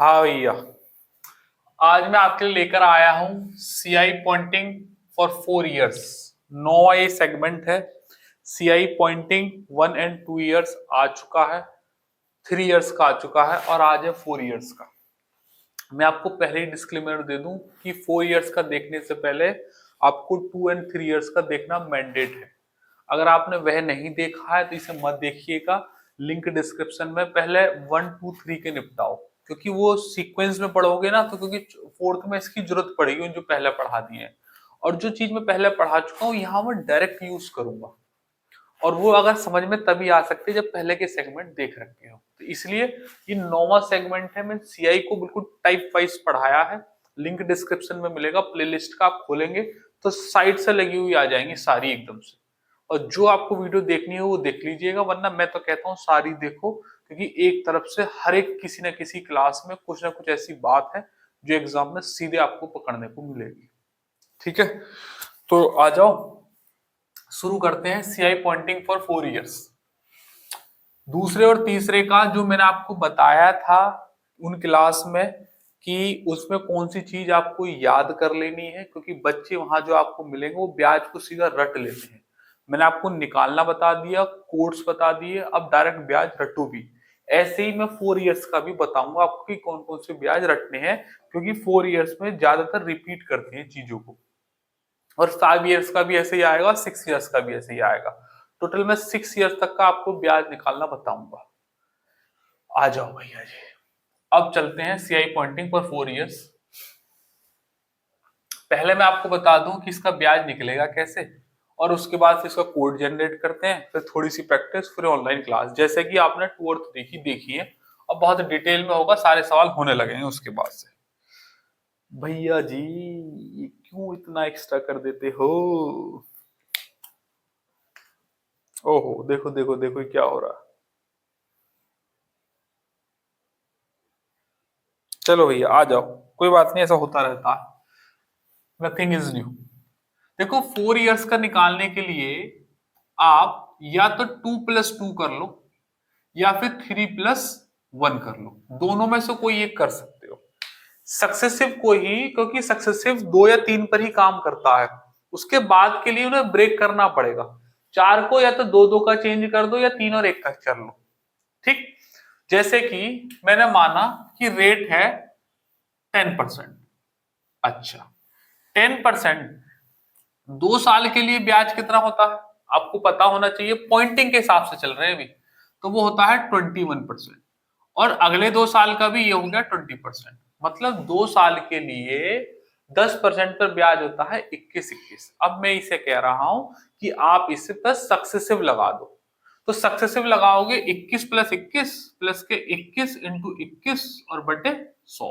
हाँ भैया, आज मैं आपके लिए लेकर आया हूं सीआई पॉइंटिंग फॉर 4 इयर्स। नौवा ये सेगमेंट है। सीआई पॉइंटिंग 1 एंड 2 इयर्स आ चुका है, 3 इयर्स का आ चुका है और आज है 4 इयर्स का। मैं आपको पहले ही डिस्क्लेमर दे दूं कि 4 इयर्स का देखने से पहले आपको 2 एंड 3 इयर्स का देखना मैंडेट है। अगर आपने वह नहीं देखा है तो इसे मत देखिएगा। लिंक डिस्क्रिप्शन में, पहले 1 2 3 के निपटाओ, क्योंकि वो सीक्वेंस में पढ़ोगे ना तो क्योंकि फोर्थ में इसकी जरूरत पड़ेगी जो पहले पढ़ा दिए हैं। और जो चीज मैं पहले पढ़ा चुका हूँ यहाँ मैं डायरेक्ट यूज करूंगा, और वो अगर समझ में तभी आ सकती है जब पहले के सेगमेंट देख रखे हो। तो इसलिए ये नौवा सेगमेंट है। मैं सीआई को बिल्कुल टाइप वाइज पढ़ाया है। लिंक डिस्क्रिप्शन में मिलेगा, प्लेलिस्ट का आप खोलेंगे तो साइड से लगी हुई आ जाएंगी सारी एकदम से। और जो आपको वीडियो देखनी है वो देख लीजिएगा, वरना मैं तो कहता हूँ सारी देखो, क्योंकि एक तरफ से हर एक किसी न किसी क्लास में कुछ ना कुछ ऐसी बात है जो एग्जाम में सीधे आपको पकड़ने को मिलेगी। ठीक है, तो आ जाओ शुरू करते हैं। सीआई पॉइंटिंग फॉर 4 इयर्स, दूसरे और तीसरे का जो मैंने आपको बताया था उन क्लास में कि उसमें कौन सी चीज आपको याद कर लेनी है, क्योंकि बच्चे वहां जो आपको मिलेंगे वो ब्याज को सीधा रट लेते हैं। मैंने आपको निकालना बता दिया, कोड्स बता दिए, अब डायरेक्ट ब्याज रटो भी। ऐसे ही मैं 4 इयर्स का भी बताऊंगा आपको कि कौन कौन से ब्याज रटने हैं, क्योंकि 4 इयर्स में ज्यादातर रिपीट करते हैं चीजों को। और 5 इयर्स का भी ऐसे ही आएगा, 6 इयर्स का भी ऐसे ही आएगा। टोटल में 6 इयर्स तक का आपको ब्याज निकालना बताऊंगा। आ जाओ भैया जी, अब चलते हैं सीआई पॉइंटिंग पर 4 इयर्स। पहले मैं आपको बता दूं कि इसका ब्याज निकलेगा कैसे, और उसके बाद फिर इसका कोड जनरेट करते हैं, फिर थोड़ी सी प्रैक्टिस, फिर ऑनलाइन क्लास जैसे कि आपने 2 और 3 की देखी है। अब बहुत डिटेल में होगा, सारे सवाल होने लगेंगे उसके बाद से। भैया जी ये क्यों इतना एक्स्ट्रा कर देते हो? ओहो, देखो देखो देखो क्या हो रहा है। चलो भैया आ जाओ, कोई बात नहीं, ऐसा होता रहता है, नथिंग इज न्यू। देखो 4 इयर्स का निकालने के लिए आप या तो 2+2 कर लो या फिर 3+1 कर लो, दोनों में से कोई एक कर सकते हो। सक्सेसिव को ही, क्योंकि सक्सेसिव 2 या 3 पर ही काम करता है, उसके बाद के लिए उन्हें ब्रेक करना पड़ेगा। 4 को या तो 2 2 का चेंज कर दो या 3 और 1 का कर लो। ठीक, जैसे कि मैंने माना कि रेट है 10%। अच्छा, 10% 2 साल के लिए ब्याज कितना होता है आपको पता होना चाहिए, पॉइंटिंग के हिसाब से चल रहे हैं अभी, तो वो होता है 21%। और अगले 2 साल का भी ये हो गया 20%। मतलब 2 साल के लिए 10% पर ब्याज होता है 21-21। अब मैं इसे कह रहा हूं कि आप इसे प्लस सक्सेसिव लगा दो। तो सक्सेसिव लगाओगे 21 + 21 प्लस के 21 × 21 और बटे 100।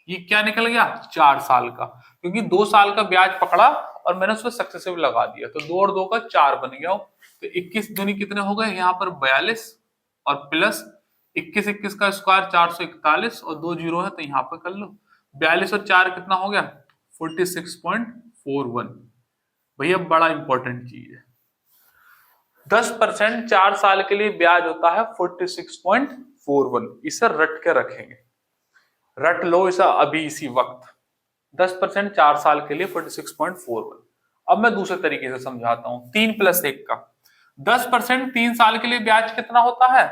ये क्या निकल गया? 4 साल का, क्योंकि 2 साल का ब्याज पकड़ा और मैंने उसमें सक्सेसिव लगा दिया, तो 2 और 2 का 4 बन गया। तो 21 दूनी कितने हो गए यहाँ पर? 42, और प्लस 21 21 का स्क्वायर 441, और 2 जीरो है तो यहाँ पे कर लो। 42 और 4 कितना हो गया? 46.41। भैया बड़ा इंपॉर्टेंट चीज है, 10% 4 साल के लिए ब्याज होता है 46.41। इसे रट के रखेंगे, रट लो इसे अभी इसी वक्त। 10% 4 साल के लिए 46.41। अब मैं दूसरे तरीके से समझाता हूं, 3+1 का। 10% 3 साल के लिए ब्याज कितना होता है?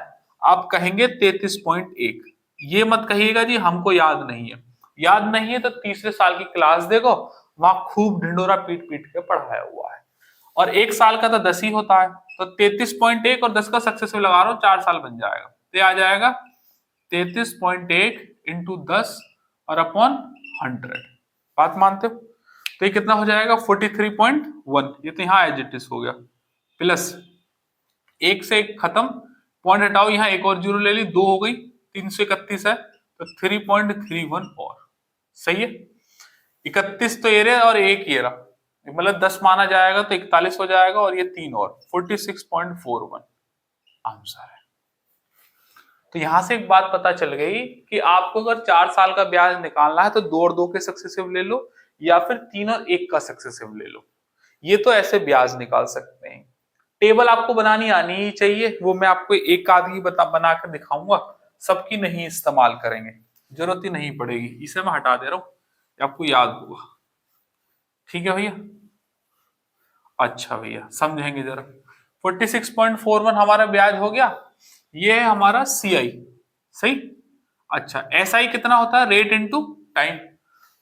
आप कहेंगे 33.1। ये मत कहिएगा जी हमको याद नहीं है। याद नहीं है तो तीसरे साल की क्लास देखो, वहां खूब ढिंडोरा पीट पीट के पढ़ाया हुआ है। और 1 साल का तो 10 ही होता है, तो 33.1 और 10 का सक्सेसिव लगा रहा हूं, 4 साल बन जाएगा। तो आ जाएगा 33.1 इंटू 10 और अपॉन 100। बात मानते हो? तो ये कितना हो जाएगा? 43.1। ये तो यहाँ एज इट इज हो गया, प्लस 1 से 1 खत्म, पॉइंट हटाओ, यहाँ एक और जीरो ले ली, 2 हो गई, 331 है तो 3.31 और। सही है, 31 तो ये रहा और 1 ये रहा, मतलब 10 माना जाएगा तो 41 हो जाएगा, और ये 3 और 46.41 आंसर है। तो यहां से एक बात पता चल गई कि आपको अगर 4 साल का ब्याज निकालना है तो 2 और 2 के सक्सेसिव ले लो या फिर 3 और 1 का सक्सेसिव ले लो। ये तो ऐसे ब्याज निकाल सकते हैं। टेबल आपको बनानी आनी ही चाहिए, वो मैं आपको एक आदमी बना कर दिखाऊंगा, सबकी नहीं इस्तेमाल करेंगे। जरूरत ही नहीं पड़ेगी, इसे मैं हटा दे रहा हूँ, आपको याद होगा। ठीक है भैया। अच्छा भैया समझेंगे जरा। 46.41 हमारा ब्याज हो गया, ये है हमारा सीआई। सही। अच्छा एसआई कितना होता है, रेट इनटू टाइम।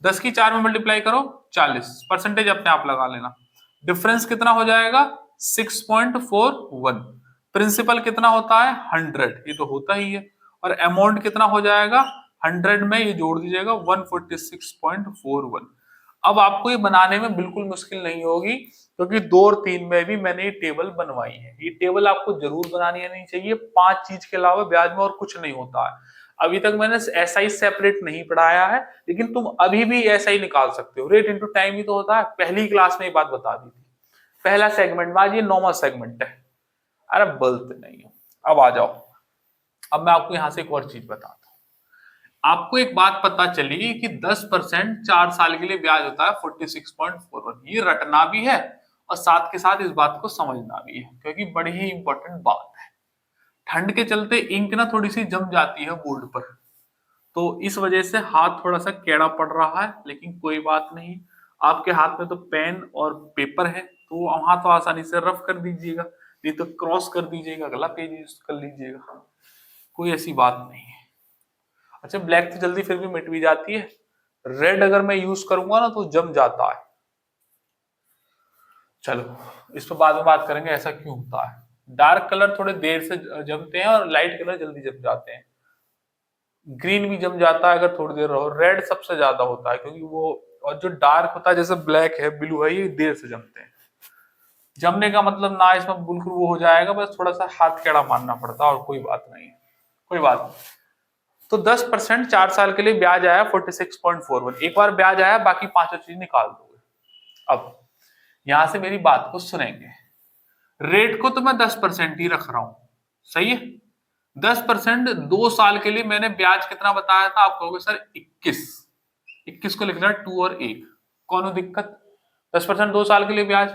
10 की 4 में मल्टीप्लाई करो 40, परसेंटेज अपने आप लगा लेना। डिफरेंस कितना हो जाएगा 6.41। प्रिंसिपल कितना होता है 100, ये तो होता ही है। और अमाउंट कितना हो जाएगा 100 में ये जोड़ दीजिएगा 146.41। अब आपको ये बनाने में बिल्कुल मुश्किल नहीं होगी, क्योंकि 2 और 3 में भी मैंने ये टेबल बनवाई है। ये टेबल आपको जरूर बनानी आनी चाहिए, 5 चीज के अलावा ब्याज में और कुछ नहीं होता है। अभी तक मैंने एसआई सेपरेट नहीं पढ़ाया है, लेकिन तुम अभी भी एसआई निकाल सकते हो, रेट इनटू टाइम ही तो होता है। पहली क्लास में ये बात बता दी थी। पहला सेगमेंट, आज ये 9वां सेगमेंट है। अरे बोलते नहीं हो। अब आ जाओ, अब मैं आपको यहां से एक और चीज बताता हूँ। आपको एक बात पता चली कि 10% 4 साल के लिए ब्याज होता है 46.41। ये रटना भी है और साथ के साथ इस बात को समझना भी है, क्योंकि बड़ी ही इंपॉर्टेंट बात है। ठंड के चलते इंक ना थोड़ी सी जम जाती है बोर्ड पर, तो इस वजह से हाथ थोड़ा सा टेढ़ा पड़ रहा है, लेकिन कोई बात नहीं। आपके हाथ में तो पेन और पेपर है, तो वहां तो आसानी से रफ कर दीजिएगा, नहीं तो क्रॉस कर दीजिएगा, अगला पेज यूज कर लीजिएगा, कोई ऐसी बात नहीं है। अच्छा ब्लैक तो जल्दी फिर भी मिट भी जाती है, रेड अगर मैं यूज करूंगा ना तो जम जाता है। चलो इस पर बाद में बात करेंगे ऐसा क्यों होता है। डार्क कलर थोड़े देर से जमते हैं और लाइट कलर जल्दी जम जाते हैं। ग्रीन भी जम जाता है अगर थोड़ी देर रहो, रेड सबसे ज्यादा होता है क्योंकि वो, और जो डार्क होता है जैसे ब्लैक है ब्लू है, ये देर से जमते हैं। जमने का मतलब ना इसमें बिल्कुल वो हो जाएगा, बस थोड़ा सा हाथ टेढ़ा मारना पड़ता है और कोई बात नहीं है, कोई बात नहीं। तो 10% 4 साल के लिए ब्याज आया 46.41। एक बार ब्याज आया, बाकी पांचों चीज निकाल दोगे। अब यहां से मेरी बात को सुनेंगे। रेट को तो मैं 10% ही रख रहा हूं, सही है। 10% 2 साल के लिए मैंने ब्याज कितना बताया था, आप कहोगे सर 21। 21 को लिख रहा है 2 और 1, कौन दिक्कत। 10% 2 साल के लिए ब्याज।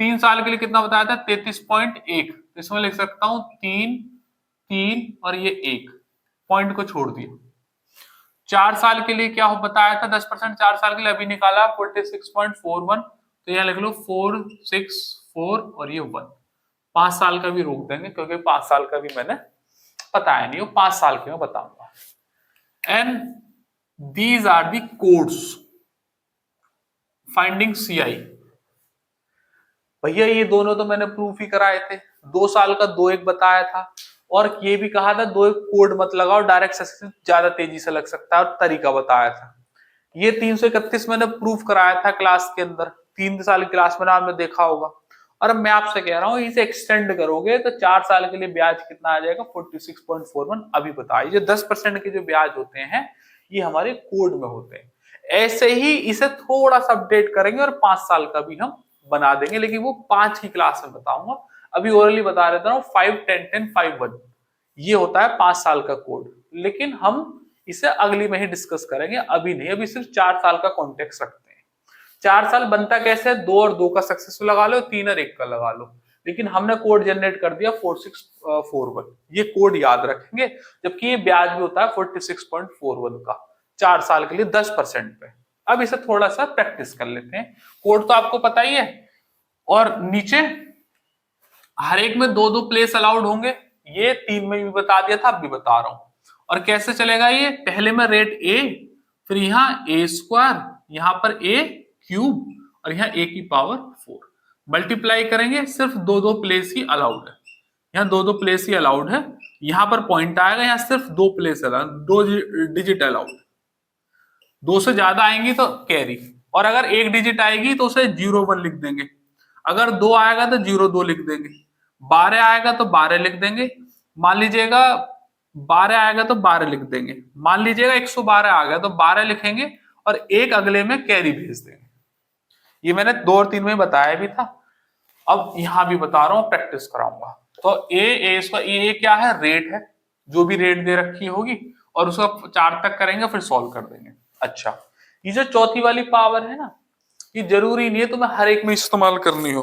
3 साल के लिए कितना बताया था 33.1, इसमें लिख सकता हूं 3 3 और ये 1, पॉइंट को छोड़ दिया। 4 साल के लिए क्या बताया था 10% 4 साल के लिए अभी निकाला 46.41, तो यहाँ लिख लो 464 और ये 1। 5 साल का भी रोक देंगे क्योंकि 5 साल का भी मैंने बताया नहीं, वो 5 साल के मैं बताऊंगा। And these are the codes finding CI. भैया ये दोनों तो मैंने प्रूफ ही कराए थे, 2 साल का 2-1 बताया था, और ये भी कहा था 2-1 कोड मत लगाओ, डायरेक्ट सक्सेस ज्यादा तेजी से लग सकता है, और तरीका बताया था। ये 331 मैंने प्रूफ कराया था क्लास के अंदर, 3 साल की क्लास में आपने देखा होगा। और अब मैं आपसे कह रहा हूं इसे एक्सटेंड करोगे तो 4 साल के लिए ब्याज कितना आ जाएगा 46.41। अभी बताइए 10% के जो ब्याज होते हैं ये हमारे कोड में होते हैं, ऐसे ही इसे थोड़ा सा अपडेट करेंगे और 5 साल का भी हम बना देंगे, लेकिन वो 5 की क्लास में बताऊंगा। अभी ओरली बता देता हूँ 5 10 10 5 1 ये होता है 5 साल का कोड, लेकिन हम इसे अगली में ही डिस्कस करेंगे, अभी नहीं। अभी सिर्फ 4 साल का कॉन्टेक्स्ट रखते हैं। 4 साल बनता कैसे है, 2 और 2 का सक्सेसफुल लगा लो, 3 और 1 का लगा लो, लेकिन हमने कोड जनरेट कर दिया 4641। ये कोड याद रखेंगे, जबकि ये ब्याज भी होता है 46.41 का 4 साल के लिए 10% पे। अब इसे थोड़ा सा प्रैक्टिस कर लेते हैं। कोड तो आपको पता ही है, और नीचे हर एक में 2-2 प्लेस अलाउड होंगे, ये 3 में भी बता दिया था, अब भी बता रहा हूं। और कैसे चलेगा ये, पहले में रेट ए, फिर यहाँ ए स्क्वायर, यहाँ पर ए क्यूब, और यहाँ ए की पावर 4 मल्टीप्लाई करेंगे। सिर्फ 2-2 प्लेस ही अलाउड है, यहाँ 2-2 प्लेस ही अलाउड है। यहाँ पर पॉइंट आएगा, यहाँ सिर्फ 2 प्लेस अलाउड, 2 डिजिट अलाउड। 2 से ज्यादा आएंगी तो कैरी, और अगर 1 डिजिट आएगी तो उसे 0-1 लिख देंगे। अगर 2 आएगा तो 0-2 लिख देंगे। 12 आएगा तो 12 लिख देंगे। मान लीजिएगा 12 आएगा तो 12 लिख देंगे। मान लीजिएगा 112 आ गया तो 12 लिखेंगे, और एक अगले में कैरी भेज देंगे। ये मैंने 2 और 3 में बताया भी था, अब यहां भी बता रहा हूं, प्रैक्टिस कराऊंगा। तो ए इसका ए क्या है, रेट है, जो भी रेट दे रखी होगी, और उसका 4 तक करेंगे फिर सॉल्व कर देंगे। अच्छा ये जो चौथी वाली पावर है ना, ये जरूरी नहीं है तुम्हें हर एक में इस्तेमाल करनी हो,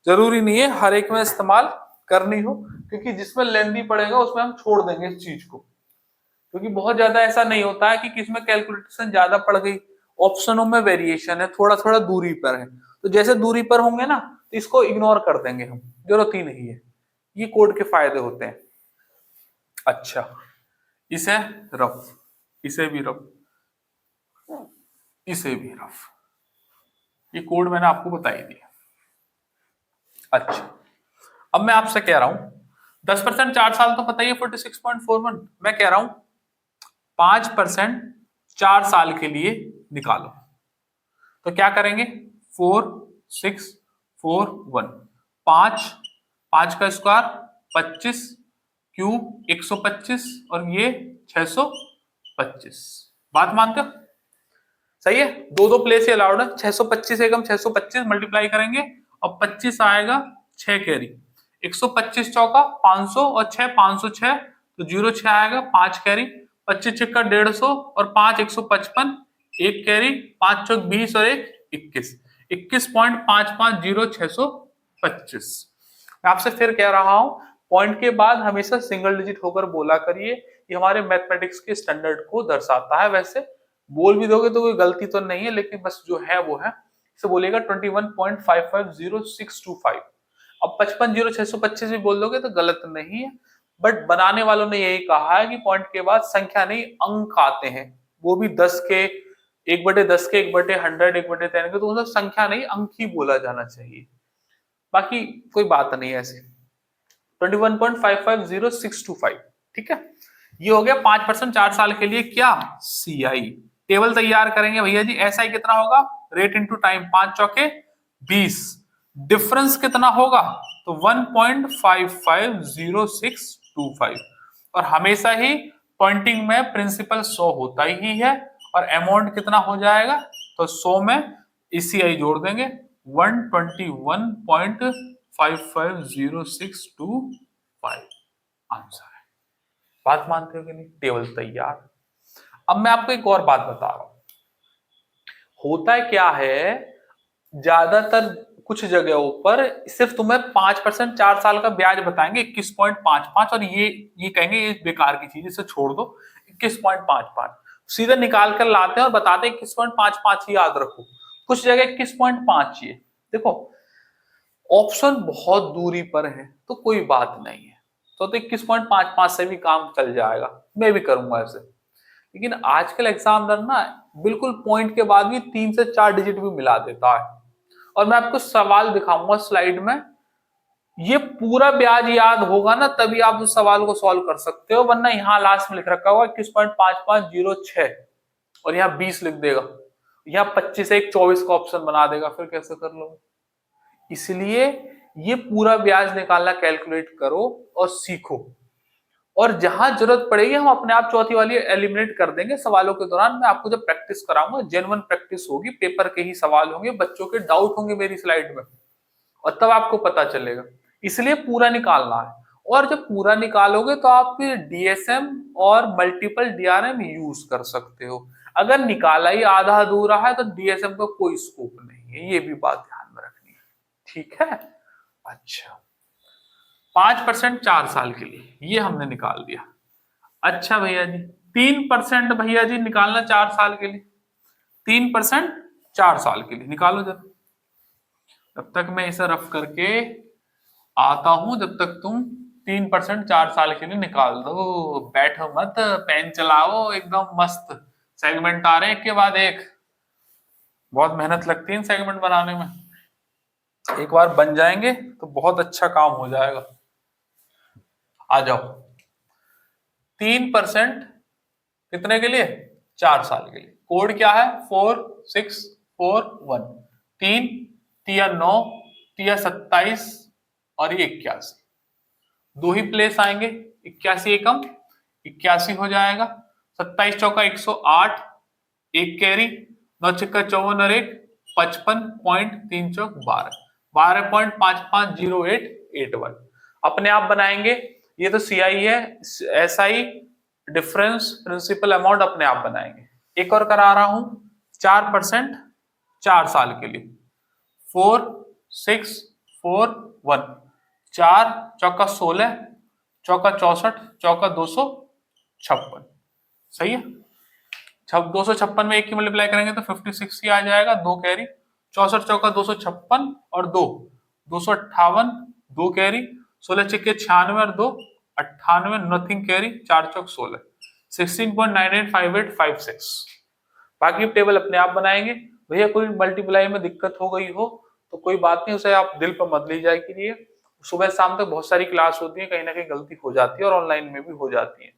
जरूरी नहीं है हर एक में इस्तेमाल करनी हो, क्योंकि जिसमें लेंदी पड़ेगा उसमें हम छोड़ देंगे इस चीज को, क्योंकि बहुत ज्यादा ऐसा नहीं होता है कि किसमें कैलकुलेशन ज्यादा पड़ गई, ऑप्शनों में वेरिएशन है, थोड़ा थोड़ा दूरी पर है, तो जैसे दूरी पर होंगे ना तो इसको इग्नोर कर देंगे हम, जरूरत ही नहीं है। ये कोड के फायदे होते हैं। अच्छा, इसे रफ, इसे भी रफ, इसे भी रफ, ये कोड मैंने आपको बता ही दिया। अच्छा, अब मैं आपसे कह रहा हूं 10% 4 साल तो पता ही है 46.41, मैं कह रहा हूं 5% 4 साल के लिए निकालो। तो क्या करेंगे, 4641, 5 का स्क्वायर 25, क्यूब 125 और ये 625। बात मानते हो? सही है, दो दो प्लेस ही अलाउड है। 625 एकम 625 मल्टीप्लाई करेंगे और 25 आएगा 6 कैरी, 125 चौका 500 और 6 506, तो 06 आएगा 5 कैरी, 25 छक्का 150 और 5 155, एक कैरी, 5 चौक 20 और एक 21, 21.550 मैं आपसे फिर कह रहा हूं, पॉइंट के बाद हमेशा सिंगल डिजिट होकर बोला करिए, ये हमारे मैथमेटिक्स के स्टैंडर्ड को दर्शाता है। वैसे बोल भी दोगे तो कोई गलती तो नहीं है, लेकिन बस जो है वो है, इसे बोलेगा 21.550625। अब 550625 भी बोल दोगे तो गलत नहीं है, बट बनाने वालों ने यही कहा है कि पॉइंट के बाद संख्या नहीं अंक आते हैं, वो भी 10 के, 1/10 के, 1/100, 1/10 के, तो मतलब संख्या नहीं अंक ही बोला जाना चाहिए। बाकी कोई बात नहीं है ऐसी। 21.550625, ठीक है। ये हो गया 5% 4 साल के लिए क्या, सीआई। टेबल तैयार करेंगे भैया जी, एसआई कितना होगा, रेट इनटू टाइम, 5 चौके 20, डिफरेंस कितना होगा, तो 1.550625, और हमेशा ही पॉइंटिंग में प्रिंसिपल 100 होता ही है, और अमाउंट कितना हो जाएगा, तो 100 में ईसीआई जोड़ देंगे, 121.550625 आंसर है। बात मानते हो कि नहीं? टेबल तैयार। अब मैं आपको एक और बात बता रहा हूं, होता क्या है, ज्यादातर कुछ जगहों पर सिर्फ तुम्हें 5% 4 साल का ब्याज बताएंगे 21.55, और ये कहेंगे ये बेकार की चीज, इसे छोड़ दो, 21.55 सीधे निकाल कर लाते हैं और बताते हैं 21.55 ही याद रखो। कुछ जगह 21.5 ये देखो, ऑप्शन बहुत दूरी पर है तो कोई बात नहीं है, तो 21.55 से भी काम चल जाएगा, मैं भी करूंगा ऐसे। लेकिन आजकल एग्जामिनर ना बिल्कुल पॉइंट के बाद भी 3 से 4 डिजिट भी मिला देता है, और मैं आपको सवाल दिखाऊंगा स्लाइड में, ये पूरा ब्याज याद होगा ना तभी आप उस सवाल को सॉल्व कर सकते हो, वरना यहाँ लास्ट में लिख रखा होगा 21.5506 और यहाँ 20 लिख देगा, यहाँ 25 से एक 24 का ऑप्शन बना देगा, फिर कैसे कर लो। इसलिए ये पूरा ब्याज निकालना कैलकुलेट करो और सीखो, और जहां जरूरत पड़ेगी हम अपने आप चौथी वाली एलिमिनेट कर देंगे सवालों के दौरान। मैं आपको जब प्रैक्टिस कराऊंगा, जेन्युइन प्रैक्टिस होगी, पेपर के ही सवाल होंगे, बच्चों के डाउट होंगे मेरी स्लाइड में, और तब आपको पता चलेगा। इसलिए पूरा निकालना है, और जब पूरा निकालोगे तो आप फिर डीएसएम और मल्टीपल डीआरएम यूज कर सकते हो। अगर निकाला ही आधा अधूरा है तो डीएसएम का कोई स्कोप नहीं है, ये भी बात ध्यान में रखनी है, ठीक है। अच्छा, 5% 4 साल के लिए ये हमने निकाल दिया। अच्छा भैया जी, 3% भैया जी निकालना 4 साल के लिए, 3% 4 साल के लिए निकालो जरा। तब तक मैं इसे रफ करके आता हूं, जब तक तुम 3% 4 साल के लिए निकाल दो। बैठो मत, पेन चलाओ, एकदम मस्त सेगमेंट आ रहे हैं एक के बाद एक, बहुत मेहनत लगती है इन सेगमेंट बनाने में, एक बार बन जाएंगे तो बहुत अच्छा काम हो जाएगा। आ जाओ, 3% कितने के लिए, 4 साल के लिए। कोड क्या है, 4641, 3 तिया 9, तिया 27 और ये 81, दो ही प्लेस आएंगे, 81 एकम 81 हो जाएगा, 27 चौका 108, एक कैरी, 9 छक्का 54 और एक 55.3 चौक 12, 12.550881 अपने आप बनाएंगे। ये तो सीआई है, एसआई डिफरेंस प्रिंसिपल अमाउंट अपने आप बनाएंगे। एक और करा रहा हूं, 4% 4 साल के लिए, 4641, 4 चौका 16, चौका 64, चौका 256, सही है। 256 में 1 की मल्टीप्लाई करेंगे तो 56 ही आ जाएगा, 2 कैरी, 64 चौका 256 और 2 258, 2 कैरी, 16 छिक्के 96 और 2 98, नथिंग कैरी, 4 चौक 16, 16.985856। बाकी टेबल अपने आप बनाएंगे। भैया कोई मल्टीप्लाई में दिक्कत हो गई हो तो कोई बात नहीं, उसे आप दिल पर मत ली जाए कीजिए। सुबह शाम तक बहुत सारी क्लास होती है, कहीं ना कहीं गलती हो जाती है और ऑनलाइन में भी हो जाती है,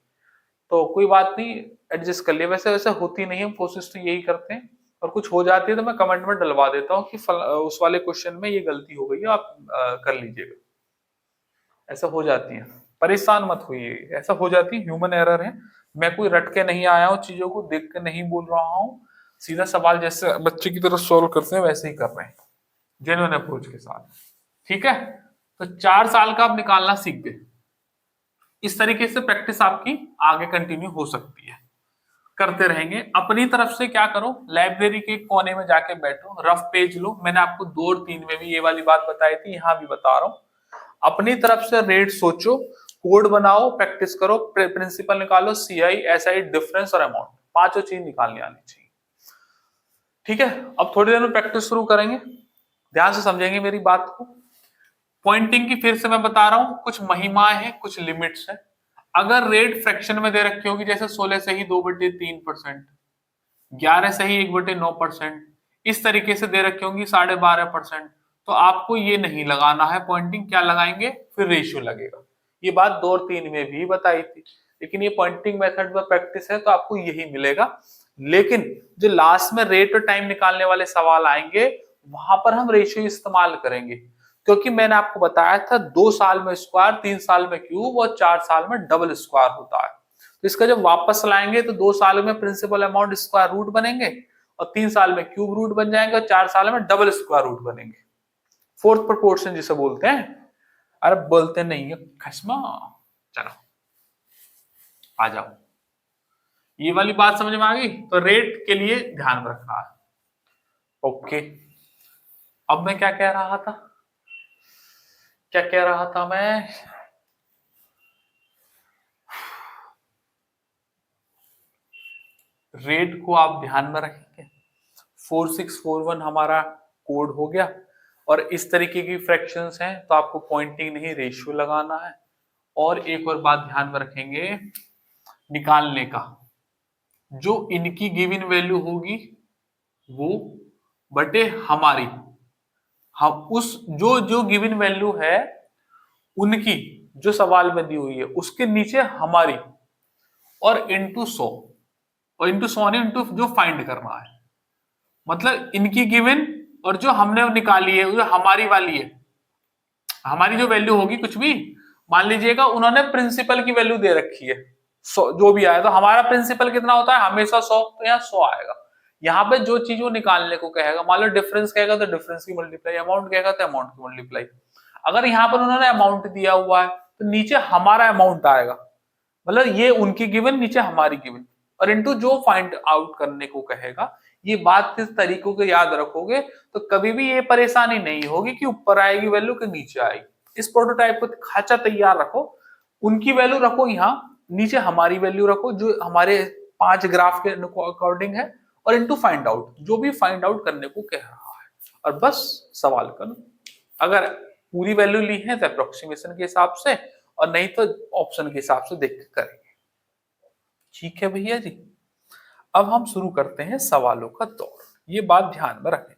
तो कोई बात नहीं, एडजस्ट कर लिया। वैसे वैसे होती नहीं, हम कोशिश तो यही करते हैं, और कुछ हो जाती है तो मैं कमेंट में डलवा देता हूँ कि उस वाले क्वेश्चन में ये गलती हो गई है, आप कर लीजिएगा। ऐसा हो जाती है, परेशान मत होइए, ऐसा हो जाती है, ह्यूमन एरर है। मैं कोई रट के नहीं आया हूँ, चीजों को देख के नहीं बोल रहा हूँ, सीधा सवाल जैसे बच्चे की तरह सॉल्व करते हैं वैसे ही कर रहे हैं, जेन्युइन अप्रोच के साथ। ठीक है, तो 4 साल का आप निकालना सीख गए। इस तरीके से प्रैक्टिस आपकी आगे कंटिन्यू हो सकती है, करते रहेंगे। अपनी तरफ से क्या करो, लाइब्रेरी के कोने में जाके बैठो, रफ पेज लो। मैंने आपको 2 और 3 में भी ये वाली बात बताई थी, यहां भी बता रहा हूं। अपनी तरफ से रेट सोचो, कोड बनाओ, प्रैक्टिस करो, प्रिंसिपल निकालो, सीआई, एसआई, डिफरेंस और अमाउंट, पांचों चीज निकालनी आनी चाहिए। ठीक है, अब थोड़ी देर में प्रैक्टिस शुरू करेंगे, ध्यान से समझेंगे मेरी बात को। पॉइंटिंग की फिर से मैं बता रहा हूं, कुछ महिमाएं हैं, कुछ लिमिट्स है। अगर रेट फ्रैक्शन में दे रखी होगी, जैसे 16 से ही 2/3%, 11 से ही 1/9%, इस तरीके से दे रखी होंगी 12.5%, तो आपको ये नहीं लगाना है पॉइंटिंग, क्या लगाएंगे, फिर रेशियो लगेगा। ये बात 2 और 3 में भी बताई थी, लेकिन ये पॉइंटिंग मेथड पर प्रैक्टिस है तो आपको यही मिलेगा। लेकिन जो लास्ट में रेट और टाइम निकालने वाले सवाल आएंगे, वहां पर हम रेशियो इस्तेमाल करेंगे, क्योंकि मैंने आपको बताया था 2 साल में स्क्वायर, 3 साल में क्यूब और 4 साल में डबल स्क्वायर होता है। तो इसका जब वापस लाएंगे तो 2 साल में प्रिंसिपल अमाउंट स्क्वायर रूट बनेंगे, और 3 साल में क्यूब रूट बन जाएंगे, और 4 साल में डबल स्क्वायर रूट बनेंगे, फोर्थ प्रोपोर्शन जिसे बोलते हैं। अरे बोलते नहीं है खसमा। चलो आ जाओ, ये वाली बात समझ में आ गई, तो रेट के लिए ध्यान रखना है। ओके, अब मैं क्या कह रहा था, मैं, रेट को आप ध्यान में रखेंगे। 4641 हमारा कोड हो गया, और इस तरीके की फ्रैक्शंस हैं तो आपको पॉइंटिंग नहीं रेशियो लगाना है। और एक और बात ध्यान में रखेंगे, निकालने का, जो इनकी गिवन वैल्यू होगी वो बटे हमारी, हम उस जो जो गिवन वैल्यू है उनकी, जो सवाल में दी हुई है उसके नीचे हमारी, और इंटू 100, और इंटू 100 नहीं, इंटू जो फाइंड करना है, मतलब इनकी गिवन और जो हमने निकाली है, जो हमारी वाली है, हमारी जो वैल्यू होगी कुछ भी, मान लीजिएगा उन्होंने प्रिंसिपल की वैल्यू दे रखी है 100, जो भी आया, तो हमारा प्रिंसिपल कितना होता है, हमेशा 100, तो यहाँ 100 आएगा। यहाँ पे जो चीज वो निकालने को कहेगा, मान लो डिफरेंस कहेगा तो डिफरेंस की मल्टीप्लाई, अमाउंट कहेगा तो अमाउंट की मल्टीप्लाई। अगर यहाँ पर उन्होंने अमाउंट दिया हुआ है तो नीचे हमारा अमाउंट आएगा, मतलब ये उनकी गिवन, नीचे हमारी गिवन, और इनटू जो फाइंड आउट करने को कहेगा। ये बात किस तरीकों को याद रखोगे तो कभी भी ये परेशानी नहीं होगी कि ऊपर आएगी वैल्यू कि नीचे आएगी। इस प्रोटोटाइप को खाचा तैयार रखो, उनकी वैल्यू रखो यहाँ, नीचे हमारी वैल्यू रखो जो हमारे 5 ग्राफ के अकॉर्डिंग है, और इनटू फाइंड आउट, जो भी फाइंड आउट करने को कह रहा है, और बस सवाल करो। अगर पूरी वैल्यू ली है तो अप्रोक्सीमेशन के हिसाब से, और नहीं तो ऑप्शन के हिसाब से देख के करेंगे। ठीक है भैया जी, अब हम शुरू करते हैं सवालों का दौर। ये बात ध्यान में रखेंगे,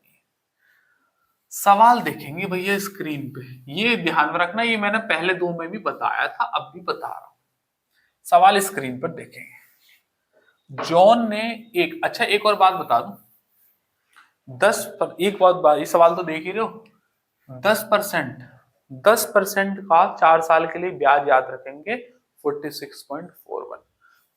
सवाल देखेंगे भैया स्क्रीन पे, ये ध्यान में रखना, ये मैंने पहले 2 में भी बताया था, अब भी बता रहा हूं। सवाल स्क्रीन पर देखेंगे। जॉन ने एक, अच्छा एक और बात बता दूं, 10 पर एक बात, ये सवाल तो देख ही रहे हो, 10% का 4 साल के लिए ब्याज याद रखेंगे 46.41,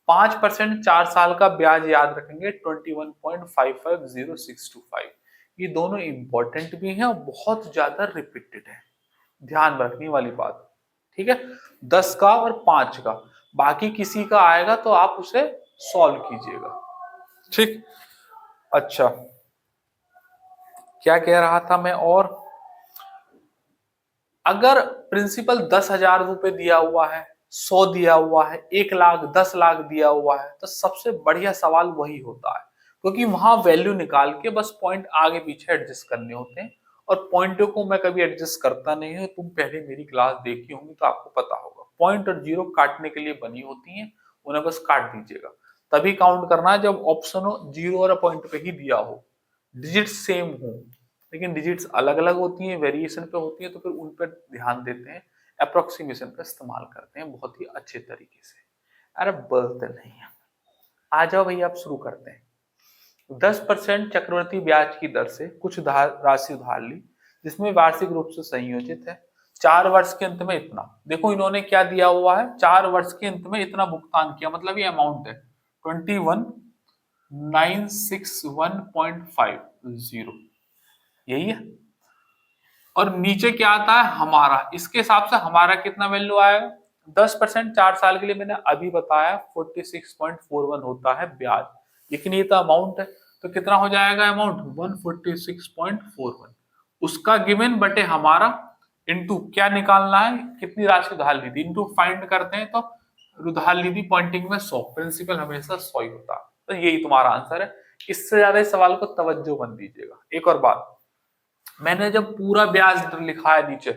5% 4 साल का ब्याज याद रखेंगे 21.550625। ये दोनों इंपॉर्टेंट भी हैं और बहुत ज्यादा रिपीटेड है, ध्यान रखने वाली बात। ठीक है, 10 का और 5 का, बाकी किसी का आएगा तो आप उसे सॉल्व कीजिएगा। ठीक, अच्छा क्या कह रहा था मैं, और अगर प्रिंसिपल 10,000 रुपए दिया हुआ है, 100 दिया हुआ है, 1 लाख, 10 लाख दिया हुआ है, तो सबसे बढ़िया सवाल वही होता है, क्योंकि वहां वैल्यू निकाल के बस पॉइंट आगे पीछे एडजस्ट करने होते हैं। और पॉइंटों को मैं कभी एडजस्ट करता नहीं हूँ, तुम पहले मेरी क्लास देखी होंगी तो आपको पता होगा, पॉइंट और जीरो काटने के लिए बनी होती हैं, उन्हें बस काट दीजिएगा, तभी काउंट करना है जब ऑप्शन हो जीरो और पॉइंट पे ही दिया हो, डिजिट सेम हो। लेकिन डिजिट्स अलग अलग होती हैं, वेरिएशन पे होती है, तो फिर उन पर ध्यान देते हैं, अप्रोक्सीमेशन का इस्तेमाल करते हैं बहुत ही अच्छे तरीके से। अरे बोलते नहीं है, आ जाओ भैया आप शुरू करते हैं। 10% चक्रवृद्धि ब्याज की दर से कुछ राशि उधार ली जिसमें वार्षिक रूप से संयोजित है, 4 वर्ष के अंत में इतना। देखो इन्होंने क्या दिया हुआ है, 4 वर्ष के अंत में इतना भुगतान किया, मतलब ये अमाउंट है 21,961.50, यही है। और नीचे क्या आता है हमारा, इसके हिसाब से हमारा कितना वैल्यू आएगा, 10% 4 साल के लिए मैंने अभी बताया 46.41 होता है ब्याज, लेकिन ये तो अमाउंट है, तो कितना हो जाएगा अमाउंट 146.41, उसका गिवन बटे हमारा इनटू क्या निकालना है, कितनी राशि उधार ली थी, इनटू फाइंड करते हैं तो उधार ली थी पॉइंटिंग में 100, प्रिंसिपल हमेशा 100 ही होता है, तो यही तुम्हारा आंसर है। इससे ज्यादा इस सवाल को तवज्जो मत दीजिएगा। एक और बात, मैंने जब पूरा ब्याज लिखा है नीचे,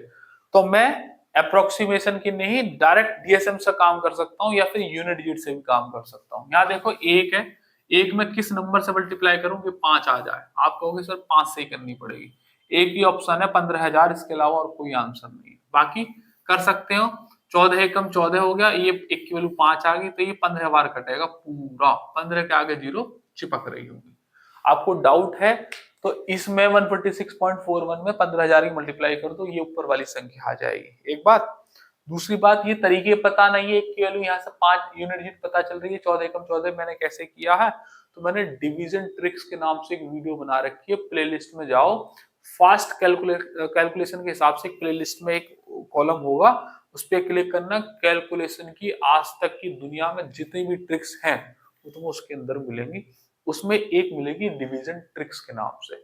तो मैं अप्रोक्सीमेशन की नहीं डायरेक्ट डीएसएम से काम कर सकता हूं या फिर यूनिट डिजिट से भी काम कर सकता हूं। यहाँ देखो एक है, एक में किस नंबर से मल्टीप्लाई करूं कि 5 आ जाए, आप कहोगे सर 5 से ही करनी पड़ेगी, एक ही ऑप्शन है 15,000, इसके अलावा और कोई आंसर नहीं है, बाकी कर सकते हो। 14 एकम 14 हो गया, ये एक की वैल्यू 5 आ गई, तो ये 15 बार कटेगा पूरा, 15 के आगे जीरो चिपक रही होगी। आपको डाउट है तो इसमें 146.41 में 15,000 की मल्टीप्लाई कर दो, ये ऊपर वाली संख्या आ जाएगी। एक बात, दूसरी बात, ये तरीके पता नहीं है, एक की वैल्यू यहाँ से 5 यूनिट डिजिट पता चल रही है, 14 एकम 14 मैंने कैसे किया है, तो मैंने डिवीजन ट्रिक्स के नाम से एक वीडियो बना रखी है, प्लेलिस्ट में जाओ, फास्ट कैलकुलेशन के हिसाब से प्लेलिस्ट में एक कॉलम होगा, उस पर क्लिक करना, कैलकुलेशन की आज तक की दुनिया में जितनी भी ट्रिक्स हैं वो तुम्हें उसके अंदर मिलेंगी। उसमें एक मिलेगी डिवीजन ट्रिक्स के नाम से,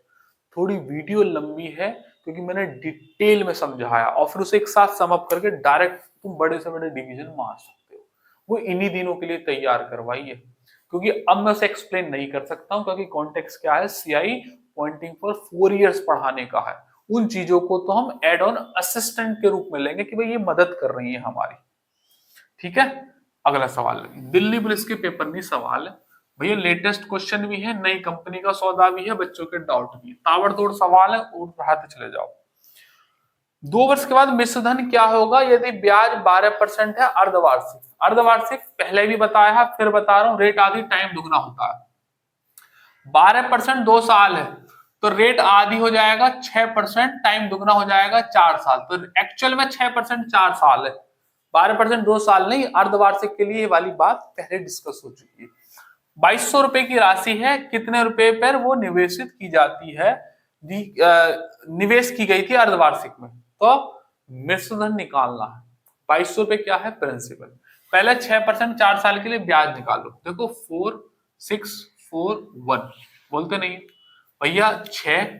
थोड़ी वीडियो लंबी है क्योंकि मैंने डिटेल में समझाया, और फिर उसे एक साथ सम अप करके डायरेक्ट तुम बड़े से बड़े डिवीजन मार सकते हो, वो इन्हीं दिनों के लिए तैयार करवाई है, क्योंकि अब मैं उसे एक्सप्लेन नहीं कर सकता हूँ, क्योंकि कॉन्टेक्स्ट क्या है, सीआई पॉइंटिंग फॉर 4 इयर्स पढ़ाने का है, उन चीजों को तो हम एड ऑन असिस्टेंट के रूप में लेंगे कि भाई ये मदद कर रही है हमारी। ठीक है, अगला सवाल, दिल्ली पुलिस के पेपर में सवाल है भैया, लेटेस्ट क्वेश्चन भी है, नई कंपनी का सौदा भी है, बच्चों के डाउट भी है, ताबड़तोड़ सवाल है और पढ़ाते चले जाओ। 2 वर्ष के बाद मिश्र धन क्या होगा यदि ब्याज 12% है अर्धवार्षिक। अर्धवार्षिक पहले भी बताया है, फिर बता रहा हूं, रेट आधी टाइम दुगना होता है। 12% 2 साल है तो रेट आधी हो जाएगा 6%, टाइम दुगना हो जाएगा 4 साल, तो एक्चुअल में 6% 4 साल है, 12% 2 साल नहीं। अर्धवार्षिक के लिए वाली बात पहले डिस्कस हो चुकी है। 2200 रुपए की राशि है, कितने रुपए पर वो निवेशित की जाती है, निवेश की गई थी अर्धवार्षिक में, तो मिश्र धन निकालना है। 2200 रुपए क्या है, प्रिंसिपल, पहले 6% 4 साल के लिए ब्याज निकालो, देखो 4641 बोलते नहीं भैया, 6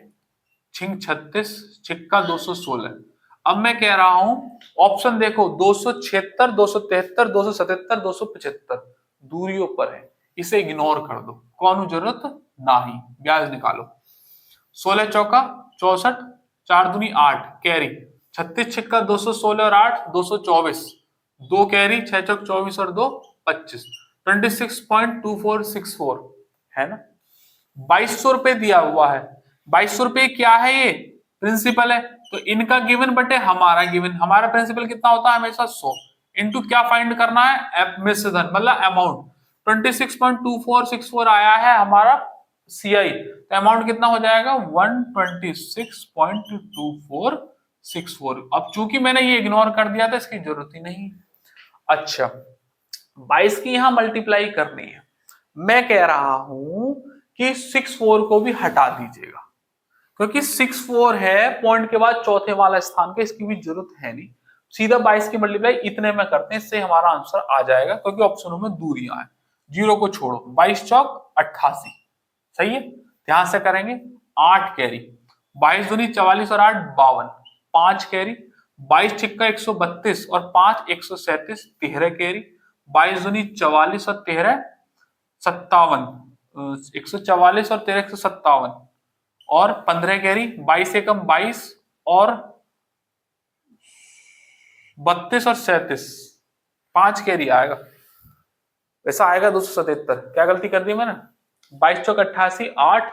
छिंग 36 छिक्का 216। अब मैं कह रहा हूं ऑप्शन देखो, 276 273 277 275 दूरियों पर है, इसे इग्नोर कर दो, कौन जरूरत नहीं, ब्याज निकालो। 16 चौका 64, 4 दूनी 8 कैरी, 36 छिक्का 216 और 8 224, 2 कैरी, 6 चौक 24 और 2 25, 26.2464 है ना। 2200 रुपए दिया हुआ है, 2200 रुपए क्या है, ये प्रिंसिपल है, तो इनका गिवन बटे हमारा गिवन, हमारा प्रिंसिपल कितना होता है हमेशा 100, इनटू क्या फाइंड करना है, मिश्र धन मतलब अमाउंट, 26.2464 आया है हमारा सीआई, तो अमाउंट कितना हो जाएगा 126.2464। अब चूंकि मैंने ये इग्नोर कर दिया था, इसकी जरूरत ही नहीं। अच्छा, 22 की यहां मल्टीप्लाई करनी है, मैं कह रहा हूं कि 64 को भी हटा दीजिएगा, क्योंकि 64 है पॉइंट के बाद चौथे वाला स्थान के, इसकी भी जरूरत है नहीं, सीधा 22 की मल्टीप्लाई इतने में करते हैं, इससे हमारा आंसर आ जाएगा, क्योंकि ऑप्शनों में दूरियां हैं, जीरो को छोड़ो, 22 चौक 88 सही है, ध्यान से करेंगे। 8 कैरी, 22 दूनी 44 और 8 52, 5 कैरी, 22 छिक्का 132 और 5 137, 13 कैरी। 22 दूनी 44 और 13 57, 144 और 13 157 और 15 कैरी। 22 एकम 22 और 32 और 37, 5 कैरी आएगा। वैसा आएगा 277। क्या गलती कर दी मैंने? 22 चौक 88, 8,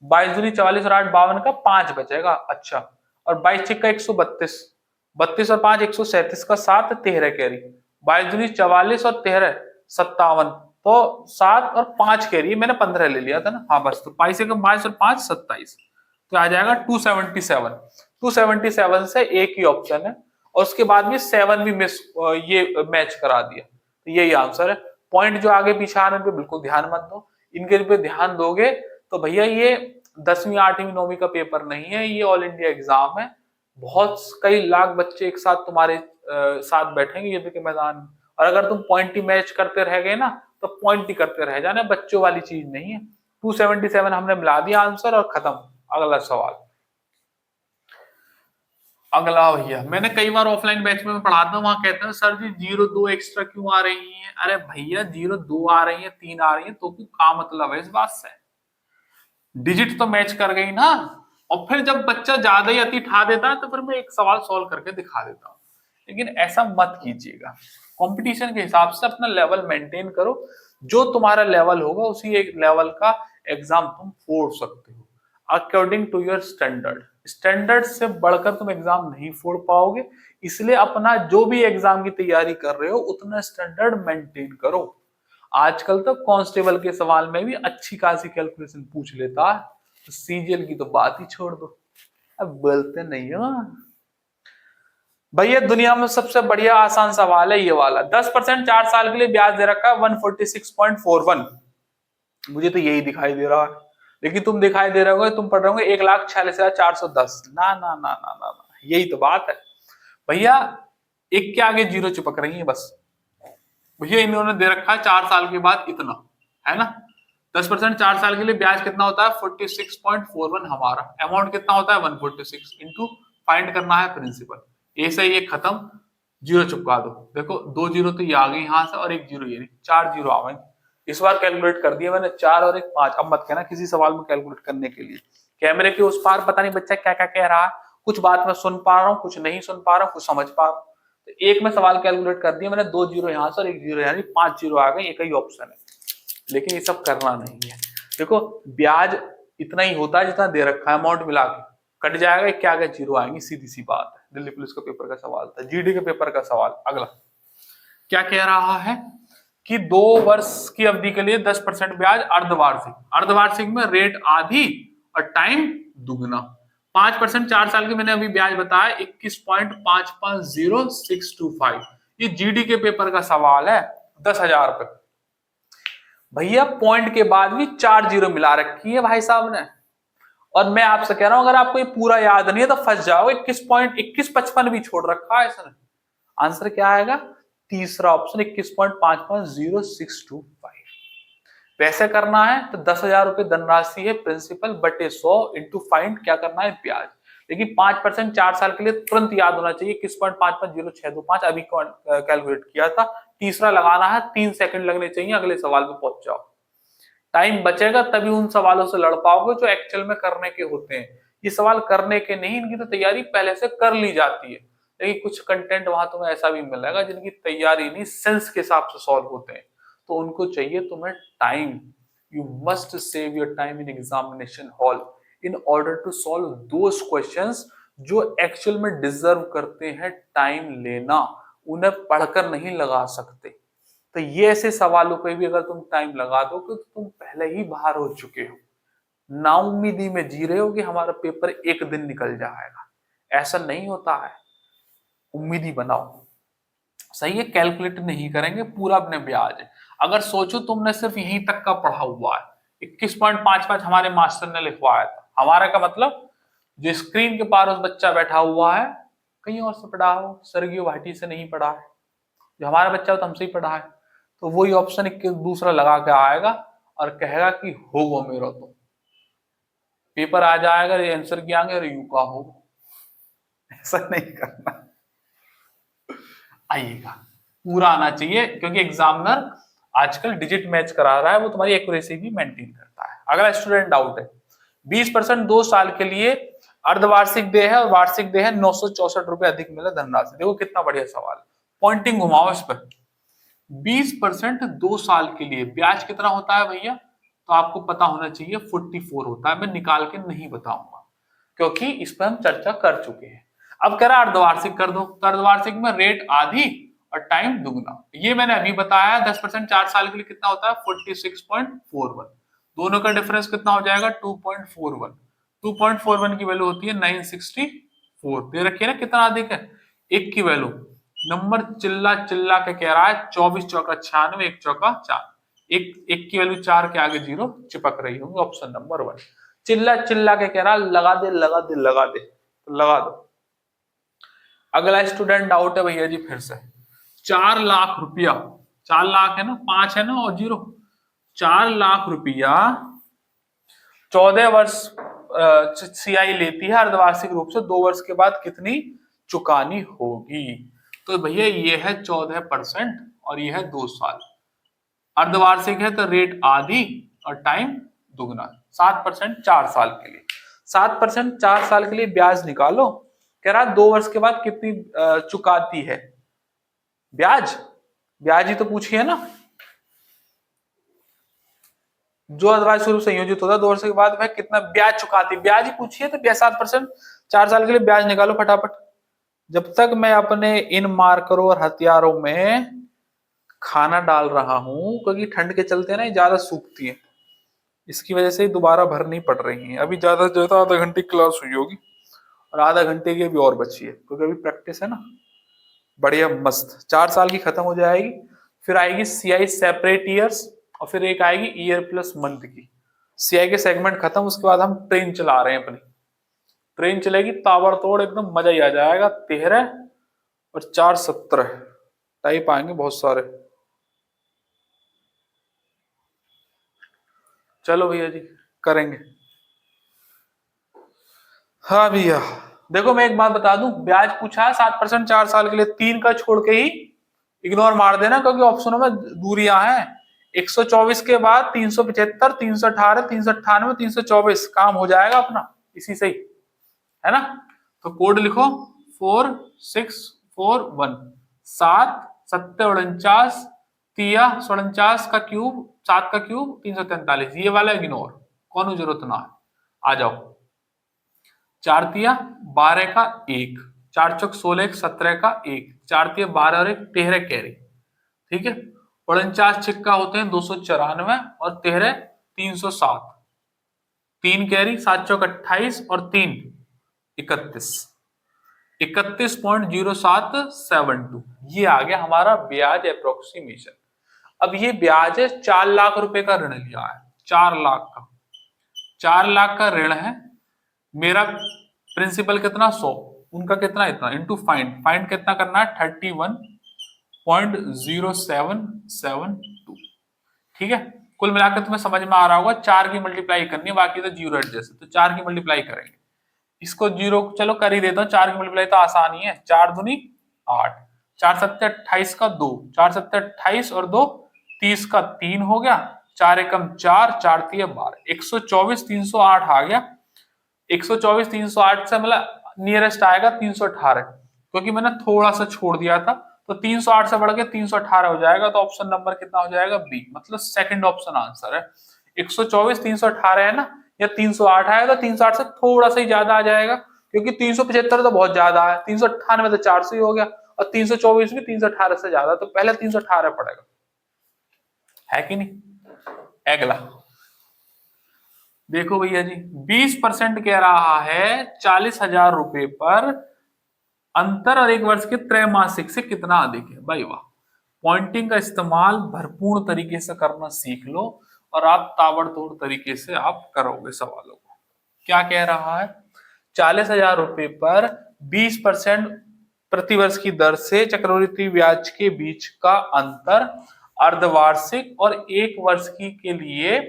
22 दूनी 44 और 8 52 का 5 बचेगा। अच्छा, और 22 छिक्का 132, 32 और 5 137 का 7, 13 कैरी। 22 दूनी 44 और 13 57, तो 7 और 5 कैरी। मैंने 15 ले लिया था ना। हाँ बस, तो 22 एकम 22 और 5 27, तो आ जाएगा 277। 277 से एक ही ऑप्शन है, और उसके बाद में 7 भी मिस, ये मैच करा दिया, तो यही आंसर है। पॉइंट जो आगे पीछे आ रहे हैं पे बिल्कुल ध्यान मत दो, इनके पे ध्यान दोगे तो भैया ये 10वीं 8वीं 9वीं का पेपर नहीं है, ये ऑल इंडिया एग्जाम है। बहुत कई लाख बच्चे एक साथ तुम्हारे साथ बैठेंगे युद्ध के मैदान में, और अगर तुम पॉइंट ही मैच करते रह गए ना तो पॉइंट ही करते रह जाना, बच्चों वाली चीज नहीं है। 277 हमने मिला दिया आंसर और खत्म। अगला सवाल। अगला भैया, मैंने कई बार ऑफलाइन बैच में पढ़ा था, वहां कहते हैं सर जी 0 2 एक्स्ट्रा क्यों आ रही है? अरे भैया 0 2 आ रही है, 3 आ रही है, तो क्या मतलब है इस बात से? डिजिट तो मैच कर गई ना। और फिर जब बच्चा ज्यादा ही अति ठा देता है तो फिर मैं एक सवाल सॉल्व करके दिखा देता हूँ, लेकिन ऐसा मत कीजिएगा। कंपटीशन के हिसाब से अपना लेवल मेंटेन करो, जो तुम्हारा लेवल होगा उसी एक लेवल का एग्जाम तुम फोड़ सकते हो according to your standard. Standard से बढ़कर तुम एग्जाम नहीं फोड़ पाओगे, इसलिए अपना जो भी एग्जाम की तैयारी कर रहे हो उतना स्टैंडर्ड मेंटेन करो। आजकल तो कांस्टेबल के सवाल में भी अच्छी खासी कैलकुलेशन पूछ लेता है, तो सीजीएल की तो बात ही छोड़ दो, अब बोलते नहीं हो भैया। दुनिया में सबसे बढ़िया आसान सवाल है ये वाला। 10% 4 साल के लिए ब्याज दे रखा है 146.41, मुझे तो यही दिखाई दे रहा है, लेकिन तुम दिखाई दे रहे होगे, तुम पढ़ रहे होगे 1,46,410। ना ना ना ना ना ना, यही तो बात है भैया। एक के आगे जीरो चिपक रही है बस। भैया इन्होंने दे रखा है 4 साल के बाद इतना, है ना। 10% 4 साल के लिए ब्याज कितना होता है? 46.41। हमारा अमाउंट कितना होता है? 146 इंटू फाइंड करना है प्रिंसिपल। ए से ये खत्म, जीरो चिपका दो। देखो 2 जीरो तो ये आ गई यहां से, और 1 जीरो ये, 4 जीरो आ गए। इस बार कैलकुलेट कर दिया मैंने, 4 और 1 5। अब मत कहना किसी सवाल में कैलकुलेट करने के लिए कैमरे के उस पार पता नहीं बच्चा क्या क्या कह रहा है, कुछ बात मैं सुन पा रहा हूँ, कुछ नहीं सुन पा रहा हूँ, कुछ समझ पा रहा हूँ। तो एक में सवाल कैलकुलेट कर दिया मैंने, 2 जीरो यहाँ से और 1 जीरो, यानी 5 जीरो आ गए, एक ही ऑप्शन है। लेकिन ये सब करना नहीं है। देखो ब्याज इतना ही होता है जितना दे रखा है, अमाउंट मिला के कट जाएगा, क्या क्या जीरो आएंगे, सीधी सी बात है। दिल्ली पुलिस का पेपर का सवाल था, जीडी के पेपर का सवाल। अगला क्या कह रहा है कि 2 वर्ष की अवधि के लिए 10% ब्याज अर्धवार्षिक, अर्धवार्षिक में रेट आधी और टाइम दुगना। 5% 4 साल की मैंने अभी ब्याज बताया 21.550625। ये जीडी के पेपर का सवाल है, 10,000 रुपए। भैया पॉइंट के बाद भी 4 जीरो मिला रखी है भाई साहब ने, और मैं आपसे कह रहा हूं अगर आपको ये पूरा याद नहीं है तो फंस जाओ। 21.2155 भी छोड़ रखा है इसने। आंसर क्या आएगा? तीसरा ऑप्शन 21.550625। वैसे करना है तो 10,000 रुपए धनराशि है प्रिंसिपल बटे 100 इंटू फाइंड क्या करना है ब्याज। लेकिन 5% 4 साल के लिए तुरंत याद होना चाहिए 21.550625, अभी कैलकुलेट किया था। तीसरा लगाना है, 3 सेकंड लगने चाहिए, अगले सवाल पे पहुंच जाओ। टाइम बचेगा तभी उन सवालों से लड़ पाओगे जो एक्चुअल में करने के होते हैं। ये सवाल करने के नहीं, इनकी तो तैयारी पहले से कर ली जाती है। लेकिन कुछ कंटेंट वहां तुम्हें ऐसा भी मिलेगा जिनकी तैयारी नहीं, सेंस के हिसाब से सॉल्व होते हैं, तो उनको चाहिए तुम्हें time. You must save your time in examination hall in order to solve those questions जो एक्चुअल में डिजर्व करते हैं टाइम लेना, उन्हें पढ़कर नहीं लगा सकते। तो ये ऐसे सवालों पे भी अगर तुम टाइम लगा दो तो तुम पहले ही बाहर हो चुके हो, नाउम्मीदी में जी रहे हो कि हमारा पेपर एक दिन निकल जाएगा। ऐसा नहीं होता है, उम्मीदी बनाओ। सही है, कैलकुलेट नहीं करेंगे पूरा अपने ब्याज। अगर सोचो तुमने सिर्फ यहीं तक का पढ़ा हुआ है, 21.55 हमारे मास्टर ने लिखवाया था, हमारा का मतलब जो स्क्रीन के पार उस बच्चा बैठा हुआ है कहीं और से पढ़ा हो, सरगियो भाटी से नहीं पढ़ा है, जो हमारा बच्चा हो तो हमसे ही पढ़ा है, तो वही ऑप्शन एक दूसरा लगा के आएगा और कहेगा कि होगो मेरो, तो पेपर आ जाएगा आंसर की आगे यू का हो। ऐसा नहीं करना। आइएगा, पूरा आना चाहिए, क्योंकि एग्जामिनर आजकल डिजिट मैच करा रहा है, वो तुम्हारी एक्यूरेसी भी मेंटेन करता है। अगला स्टूडेंट डाउट है, 20% 2 साल के लिए अर्धवार्षिक देय है और वार्षिक देय है 964 रुपए अधिक मिले धनराशि। देखो कितना बढ़िया सवाल, पॉइंटिंग घुमाओ इस पर। 20% 2 साल के लिए ब्याज कितना होता है भैया, तो आपको पता होना चाहिए 44 होता है। मैं निकाल के नहीं बताऊंगा क्योंकि इस पर हम चर्चा कर चुके हैं। अब कह रहा अर्धवार्षिक कर दो, तो अर्धवार्षिक में रेट आधी और टाइम दुगना। ये मैंने अभी बताया, 10% 4 साल के लिए कितना होता है 46.41। दोनों का डिफरेंस कितना हो जाएगा 2.41। 2.41 की वैल्यू होती है 964। दे रखी है ना कितना अधिक है, एक की वैल्यू। नंबर चिल्ला चिल्ला के कह रहा है 24 चौका 96, 1 चौका 4, एक की वैल्यू 4 के आगे 0 चिपक रही होगी। ऑप्शन नंबर 1 चिल्ला चिल्ला के कह रहा लगा दे लगा दे लगा दे, तो लगा दो। अगला स्टूडेंट डाउट है भैया जी फिर से, 4 लाख रुपया, 4 लाख है ना, 5 है ना और 0, 4 लाख रुपया 14 वर्ष सीआई लेती है अर्धवार्षिक रूप से, 2 वर्ष के बाद कितनी चुकानी होगी। तो भैया ये है 14% और ये है 2 साल। अर्धवार्षिक है तो रेट आधी और टाइम दुगना। 7% 4 साल के लिए, 7% 4 साल के लिए ब्याज निकालो। कह रहा 2 वर्ष के बाद कितनी चुकाती है ब्याज, ब्याज ही तो पूछी है ना। जो अर्धवार्षिक स्वरूप संयोजित होता है 2 वर्ष के बाद वह कितना ब्याज चुकाती, ब्याज ही पूछी है, तो 7% 4 साल के लिए ब्याज निकालो फटाफट। जब तक मैं अपने इन मार्करों और हथियारों में खाना डाल रहा हूं, क्योंकि ठंड के चलते ना ज्यादा सूखती है, इसकी वजह से दोबारा भरनी पड़ रही है। अभी ज्यादा से ज्यादा आधा घंटे क्लास हुई होगी और आधा घंटे की अभी और बची है, क्योंकि अभी प्रैक्टिस है ना बढ़िया मस्त। 4 साल की खत्म हो जाएगी, फिर आएगी सीआई सेपरेट ईयर्स और फिर एक आएगी ईयर प्लस मंथ की। सीआई के सेगमेंट खत्म, उसके बाद हम ट्रेन चला रहे हैं अपनी। ट्रेन चलेगी ताबड़तोड़, एकदम मजा ही आ जाएगा। 13 और 4 17 टाइप आएंगे बहुत सारे। चलो भैया जी करेंगे। हाँ भैया देखो मैं एक बात बता दूं, ब्याज पूछा है 7% 4 साल के लिए, 3 का छोड़ के ही इग्नोर मार देना, क्योंकि ऑप्शनों में दूरियां हैं। 124 के बाद 375, 318, 398, 324 काम हो जाएगा अपना इसी से ही, है ना। तो कोड लिखो 4641, 7 7 49, 49 का क्यूब, 7 का क्यूब 343, ये वाला इग्नोर, कौन जरूरत ना है। आ जाओ, 4 तिया 12 का 1, 4 चौक 16, 1 17 का 1, 4 तिया 12 और 1 13 कैरी, ठीक है। 49 छिक्का होते हैं 294 और 13 307, 3 कैरी, 7 चौक 28 और 3 31, 31.0772, ये आ गया हमारा ब्याज अप्रोक्सीमेशन। अब ये ब्याज है 4 लाख रुपए का ऋण लिया है, 4 लाख का, 4 लाख का ऋण है। मेरा प्रिंसिपल कितना 100, उनका कितना इतना, इंटू फाइंड, फाइंड कितना करना है 31.0772, ठीक है। कुल मिलाकर तुम्हें समझ में आ रहा होगा, 4 की मल्टीप्लाई करनी है, बाकी तो 0 एडजस्ट, तो 4 की मल्टीप्लाई करेंगे। इसको 0 चलो कर ही देता हूँ, 4 की मल्टीप्लाई तो आसान ही है, 4 दूनी 8, 4 7 28 का 2, 4 7 28 और 2 30 का 3 हो गया, 4 एकम 4, 4 3 12, 124 308 आ गया। 124 308 से मतलब नियरेस्ट आएगा 318, क्योंकि मैंने थोड़ा सा छोड़ दिया था, तो 308 से बढ़ के 318 हो जाएगा। तो ऑप्शन नंबर कितना हो जाएगा बी, मतलब सेकंड ऑप्शन आंसर है। 124 318 है ना, या 308 आएगा, तो 308 से थोड़ा सा ही ज्यादा आ जाएगा, क्योंकि 375 तो बहुत ज्यादा है, 398 तो 400 ही हो गया, और 324 भी 318 से ज्यादा, तो पहले 318 पड़ेगा, है कि नहीं। अगला देखो भैया जी, 20% कह रहा है 40,000 रुपए पर अंतर और 1 वर्ष के त्रैमासिक से कितना अधिक है। भाई वाह, पॉइंटिंग का इस्तेमाल भरपूर तरीके से करना सीख लो और आप ताबड़तोड़ तरीके से आप करोगे सवालों को। क्या कह रहा है, 40,000 रुपए पर 20% प्रतिवर्ष की दर से चक्रवृद्धि ब्याज के बीच का अंतर अर्धवार्षिक और 1 वर्ष की के लिए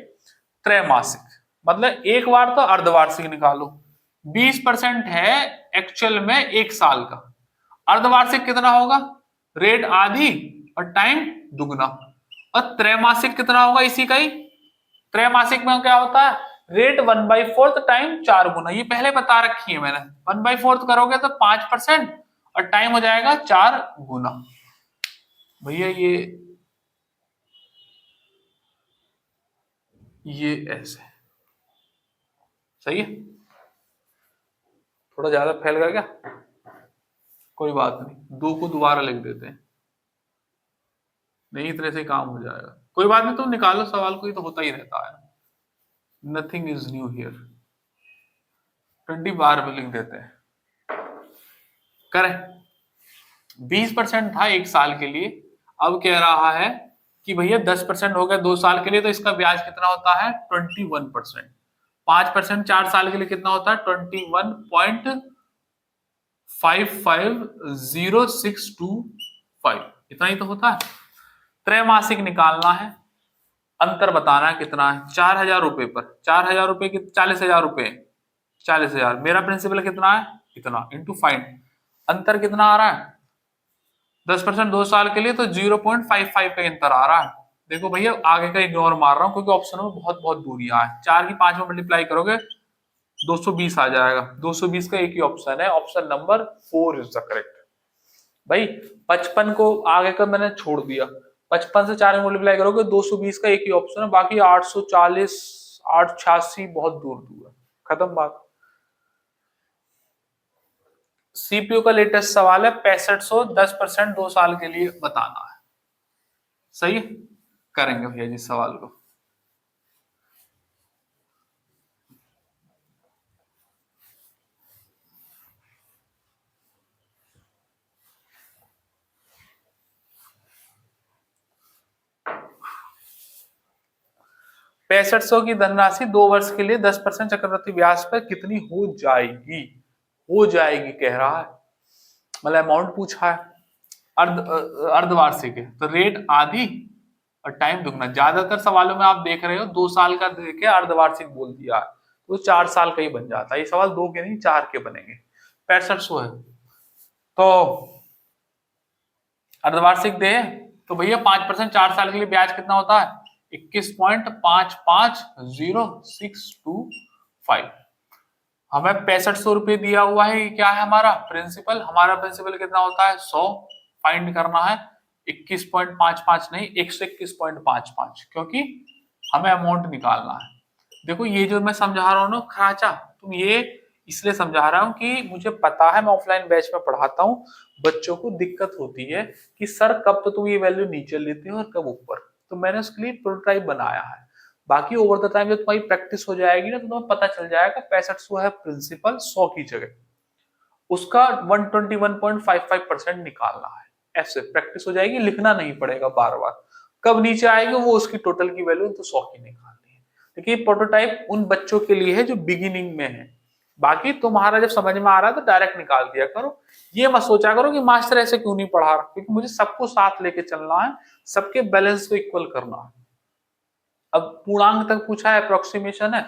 त्रैमासिक, मतलब एक बार तो अर्धवार्षिक निकालो। 20% है एक्चुअल में 1 साल का, अर्धवार्षिक कितना होगा रेट आधी और टाइम दुगना। और त्रैमासिक कितना होगा इसी का ही, त्रैमासिक में क्या होता है, रेट 1/4 टाइम 4 गुना, ये पहले बता रखी है मैंने। 1/4 करोगे तो 5% और टाइम हो जाएगा 4 गुना। भैया ये ऐसे सही है, थोड़ा ज्यादा फैल गया क्या, कोई बात नहीं, 2 को दोबारा लिख देते हैं, नहीं इतने से काम हो जाएगा, कोई बात नहीं, तुम निकालो सवाल, कोई तो होता ही रहता है, नथिंग इज न्यू हियर। 20 बार में लिख देते हैं, करें। 20% था 1 साल के लिए, अब कह रहा है कि भैया 10% हो गया 2 साल के लिए, तो इसका ब्याज कितना होता है 21%। 5% 4 साल के लिए कितना होता है 21.550625, इतना ही तो होता है। त्रैमासिक निकालना है, अंतर बताना है कितना है, 4,000 रुपए पर 4,000 रुपए की 40,000 रुपए, 40,000 मेरा प्रिंसिपल कितना है इतना, इंटू फाइंड, अंतर कितना आ रहा है 10% 2 साल के लिए, तो 0.55 का अंतर आ रहा है। देखो भैया आगे का इग्नोर मार रहा हूं क्योंकि ऑप्शन में बहुत बहुत दूरियां है, 4 की 5 में मल्टीप्लाई करोगे 220 आ जाएगा, 220 का एक ही ऑप्शन है, option number 4 is the correct. भाई 55 को आगे का मैंने छोड़ दिया, 55 से 4 में मल्टीप्लाई करोगे 220 का एक ही ऑप्शन है, बाकी 840 886 बहुत दूर दूर है, खत्म बात। सीपीयू का लेटेस्ट सवाल है 6500, 10% 2 साल के लिए बताना है, सही है, करेंगे भैया जी सवाल को। पैंसठ सौ की धनराशि 2 वर्ष के लिए 10% चक्रवृद्धि ब्याज पर कितनी हो जाएगी, हो जाएगी कह रहा है, मतलब अमाउंट पूछा है, अर्धवार्षिक है तो रेट आधी और टाइम दुगना। ज्यादातर सवालों में आप देख रहे हो 2 साल का देके अर्धवार्षिक बोल दिया, तो 4 साल का ही बन जाता है, ये सवाल 2 के नहीं 4 के बनेंगे। 6500 है तो अर्धवार्षिक दे, तो भैया 5% 4 साल के लिए ब्याज कितना होता है 21.55065। हमें 6500 रुपये दिया हुआ है, क्या है हमारा प्रिंसिपल, हमारा प्रिंसिपल कितना होता है 100, फाइंड करना है 21.55 नहीं 121.55, क्योंकि हमें अमाउंट निकालना है। देखो ये जो मैं समझा रहा हूँ ना खराचा, तुम ये इसलिए समझा रहा हूँ कि मुझे पता है, मैं ऑफलाइन बैच में पढ़ाता हूँ, बच्चों को दिक्कत होती है कि सर कब तो तुम ये वैल्यू नीचे लेते हो और कब ऊपर, तो मैंने उसके लिए प्रोटोटाइप बनाया है। बाकी ओवर द टाइम जब तुम्हारी प्रैक्टिस हो जाएगी ना तो तुम्हें पता चल जाएगा 6500 है प्रिंसिपल 100 की जगह, उसका 121.55% निकालना है, ऐसे प्रैक्टिस हो जाएगी, लिखना नहीं पड़ेगा बार बार, कब नीचे आएगी वो उसकी टोटल की वैल्यू तो 100 की निकालनी है। देखिए प्रोटोटाइप उन बच्चों के लिए है जो बिगिनिंग में है, बाकी तुम्हारा जब समझ में आ रहा है तो डायरेक्ट निकाल दिया करो, ये मत सोचा करो कि मास्टर ऐसे क्यों नहीं पढ़ा रहा, क्योंकि मुझे सबको साथ लेके चलना है, सबके बैलेंस को इक्वल करना है। अब पूर्णांक तक पूछा है, अप्रोक्सीमेशन है,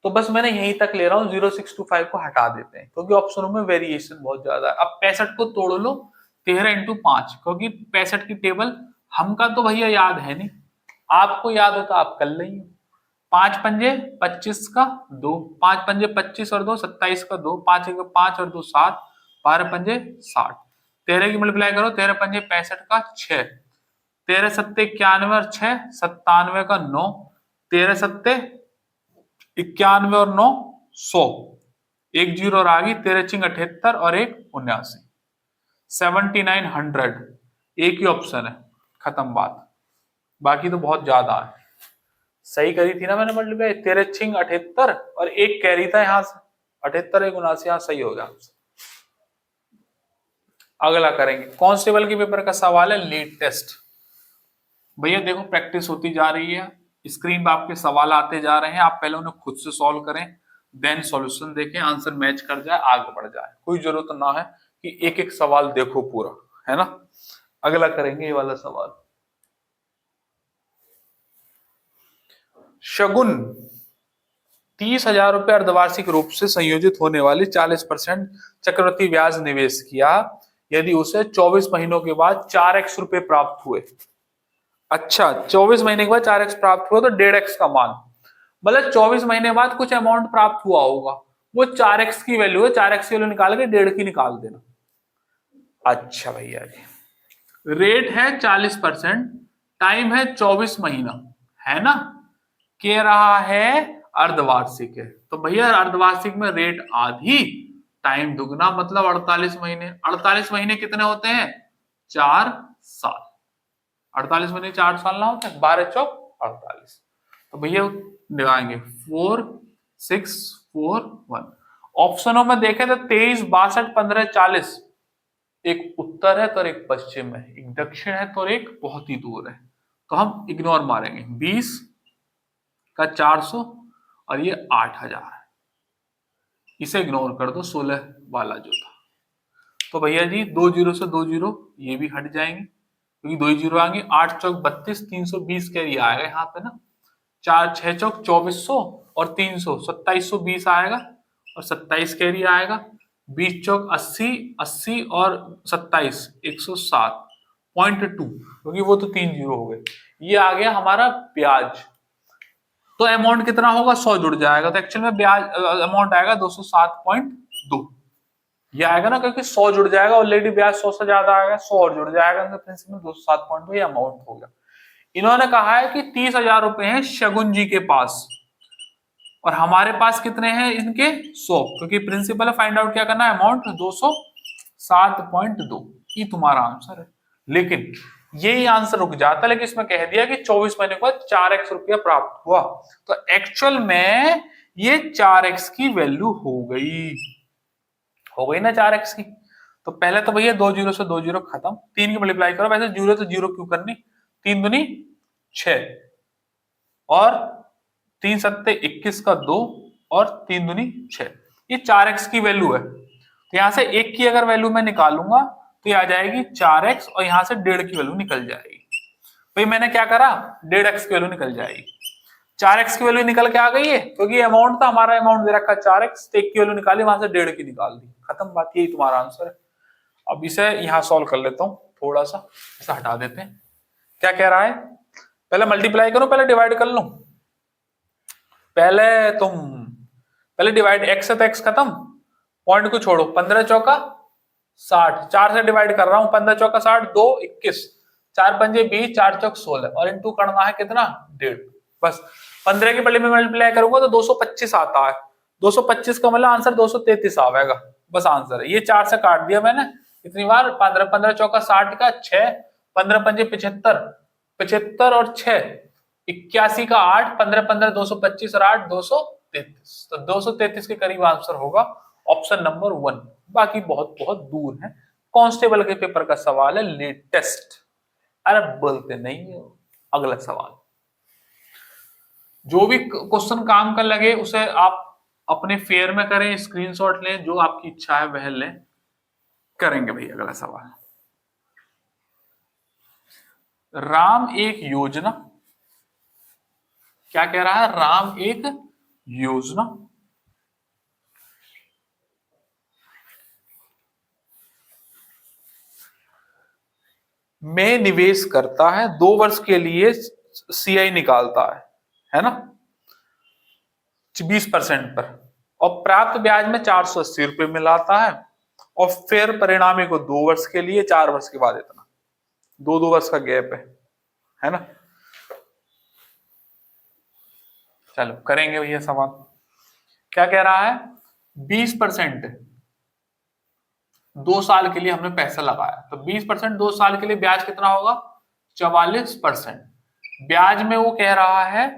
तो बस मैंने यहीं तक ले रहा हूँ, 0625 को हटा देते हैं क्योंकि ऑप्शनों में वेरिएशन बहुत ज्यादा है। अब 65 को तोड़ लो 13 × 5, क्योंकि 65 की टेबल हमका तो भैया याद है नहीं, आपको याद हो तो आप कर लेंगे। 5 पंजे 25 का 2, 5 पंजे 25 और 2 27 का 2, 5 1 5 और 2 7, 12 पंजे 60, 13 की मल्टीप्लाई करो, 13 पंजे 65 का 6, 13 सत्ते 91 और 6 97 का 9, 13 सत्ते 91 और 9 100, एक जीरो और आ गई, 13 चिंग 78 और 1 79, 7900, एक ही ऑप्शन है, खत्म बात, बाकी तो बहुत ज्यादा है। सही करी थी ना मैंने मल्टीप्लाई, 13 छिंग 78 और एक कैरी था यहां से 78 1 79, यहां सही हो गया। अगला करेंगे कांस्टेबल के पेपर का सवाल है लेटेस्ट। भैया देखो प्रैक्टिस होती जा रही है, स्क्रीन पर आपके सवाल आते जा रहे हैं, आप पहले उन्हें खुद से सॉल्व करें, देन सॉल्यूशन देखें, आंसर मैच कर जाए आगे बढ़ जाए, कोई जरूरत ना है कि एक एक सवाल देखो पूरा, है ना। अगला करेंगे ये वाला सवाल, शगुन 30,000 रुपए अर्धवार्षिक रूप से संयोजित होने वाली 40% चक्रवृद्धि ब्याज निवेश किया, यदि उसे 24 महीनों के बाद 4x रुपए प्राप्त हुए। अच्छा, 24 महीने के बाद 4x प्राप्त हुआ तो 1.5x का मान, मतलब 24 महीने बाद कुछ अमाउंट प्राप्त हुआ होगा, वो 4x की वैल्यू है, 4x की वैल्यू निकाल के 1.5 की निकाल देना। अच्छा भैया जी, रेट है 40%, टाइम है 24 महीना, है ना, कह रहा है अर्धवार्षिक है, तो भैया अर्धवार्षिक में रेट आधी, टाइम दुगना, मतलब 48 महीने। 48 महीने कितने होते हैं? 4 साल। 48 महीने 4 साल ना होते हैं, 12 चौक 48। तो भैया लगाएंगे 4 6 4 1। ऑप्शनों में देखें तो 23 62 15 40, एक उत्तर है तो एक पश्चिम है, एक दक्षिण है तो एक बहुत ही दूर है, तो हम इग्नोर मारेंगे। 20 का 400 और ये 8000, इसे इग्नोर कर दो, 16 वाला जो था। तो भैया जी 2 जीरो से 2 जीरो ये भी हट जाएंगे, क्योंकि 2 ही जीरो आएंगे। 8 चौक 32, 320 कैरी आएगा यहाँ पे ना, 4 6 चौक 2400 और 300 2720 आएगा, और 27 कैरी आएगा। 20 चौक 80, 80 और 27 107.2, क्योंकि वो तो 3 जीरो हो गए। ये आ गया हमारा ब्याज। तो अमाउंट कितना होगा? 100 जुड़ जाएगा, तो एक्चुअल में ब्याज अमाउंट आएगा 207.2। ये आएगा ना, क्योंकि 100 जुड़ जाएगा, ऑलरेडी ब्याज 100 से ज्यादा आएगा, 100 और जुड़ जाएगा, तो प्रिंसिपल 207.2 ये अमाउंट हो गया। इन्होंने कहा है कि 30,000 रुपए हैं शगुन जी के पास, और हमारे पास कितने हैं इनके? 100, क्योंकि प्रिंसिपल फाइंड आउट क्या करना है? अमाउंट 207.2, ये तुम्हारा आंसर है। लेकिन यही आंसर रुक जाता, लेकिन इसमें कह दिया कि 24 महीने के बाद 4x रुपया प्राप्त हुआ, तो एक्चुअल में ये 4x की वैल्यू हो गई ना 4x की। तो पहले तो भैया 2 जीरो से 2 जीरो खत्म, 3 की मल्टीप्लाई करो, वैसे जीरो तो जीरो क्यों करनी, 3 दूनी 6 और 3 सत्ते 21 का 2 और 3 दूनी 6, ये 4x की वैल्यू है। तो यहां से 1 की अगर वैल्यू मैं निकालूंगा तो ये आ जाएगी 4x, और यहां से 1.5 की वैल्यू निकल जाएगी। भाई मैंने क्या करा? 1.5x की वैल्यू निकल जाएगी, 4x की वैल्यू निकल के आ गई है, क्योंकि अमाउंट था, हमारा अमाउंट दे रखा 4x, तो 1 की वैल्यू निकाली, वहां से 1.5 की निकाल दी, खत्म बात, यही तुम्हारा आंसर है। अब इसे यहां सॉल्व कर लेता हूं, थोड़ा सा इसे हटा देते हैं। क्या कह रहा है? पहले मल्टीप्लाई करो, पहले डिवाइड कर लो। पहले डिवाइड, x है तो x खत्म, पॉइंट को छोड़ो, 15 चौका 60, 4 से डिवाइड कर रहा हूं, 15 चौका 60, 2 21, 4 पंजे 20, 4 चौक 16, और इनटू करना है कितना? 1.5। बस 15 की बड़ी में मल्टीप्लाई करूंगा तो 225 आता है, 225 का मतलब आंसर 233 आएगा, बस आंसर है। ये 4 से काट दिया मैंने इतनी बार, 15 15 चौका 60 का 6, 15 पंजे 75, 75 और 6 81 का 8, 15 15 225 और 8 233, तो 233 के करीब आंसर होगा ऑप्शन नंबर 1। बाकी बहुत बहुत दूर है, कांस्टेबल के पेपर का सवाल है, लेटेस्ट। अरे बोलते नहीं हो। अगला सवाल, जो भी क्वेश्चन काम का लगे उसे आप अपने फेयर में करें, स्क्रीनशॉट लें, जो आपकी इच्छा है वह लें, करेंगे भाई। अगला सवाल, राम एक योजना, क्या कह रहा है? राम एक योजना में निवेश करता है, 2 वर्ष के लिए सीआई निकालता है ना, 20% पर, और प्राप्त ब्याज में 480 रुपए मिलाता है, और फिर परिणामी को 2 वर्ष के लिए, 4 वर्ष के बाद इतना, 2 वर्ष का गैप है ना। चलो करेंगे भैया सवाल। क्या कह रहा है? 20% 2 साल के लिए हमने पैसा लगाया, तो 20% 2 साल के लिए ब्याज कितना होगा? 44%। ब्याज में वो कह रहा है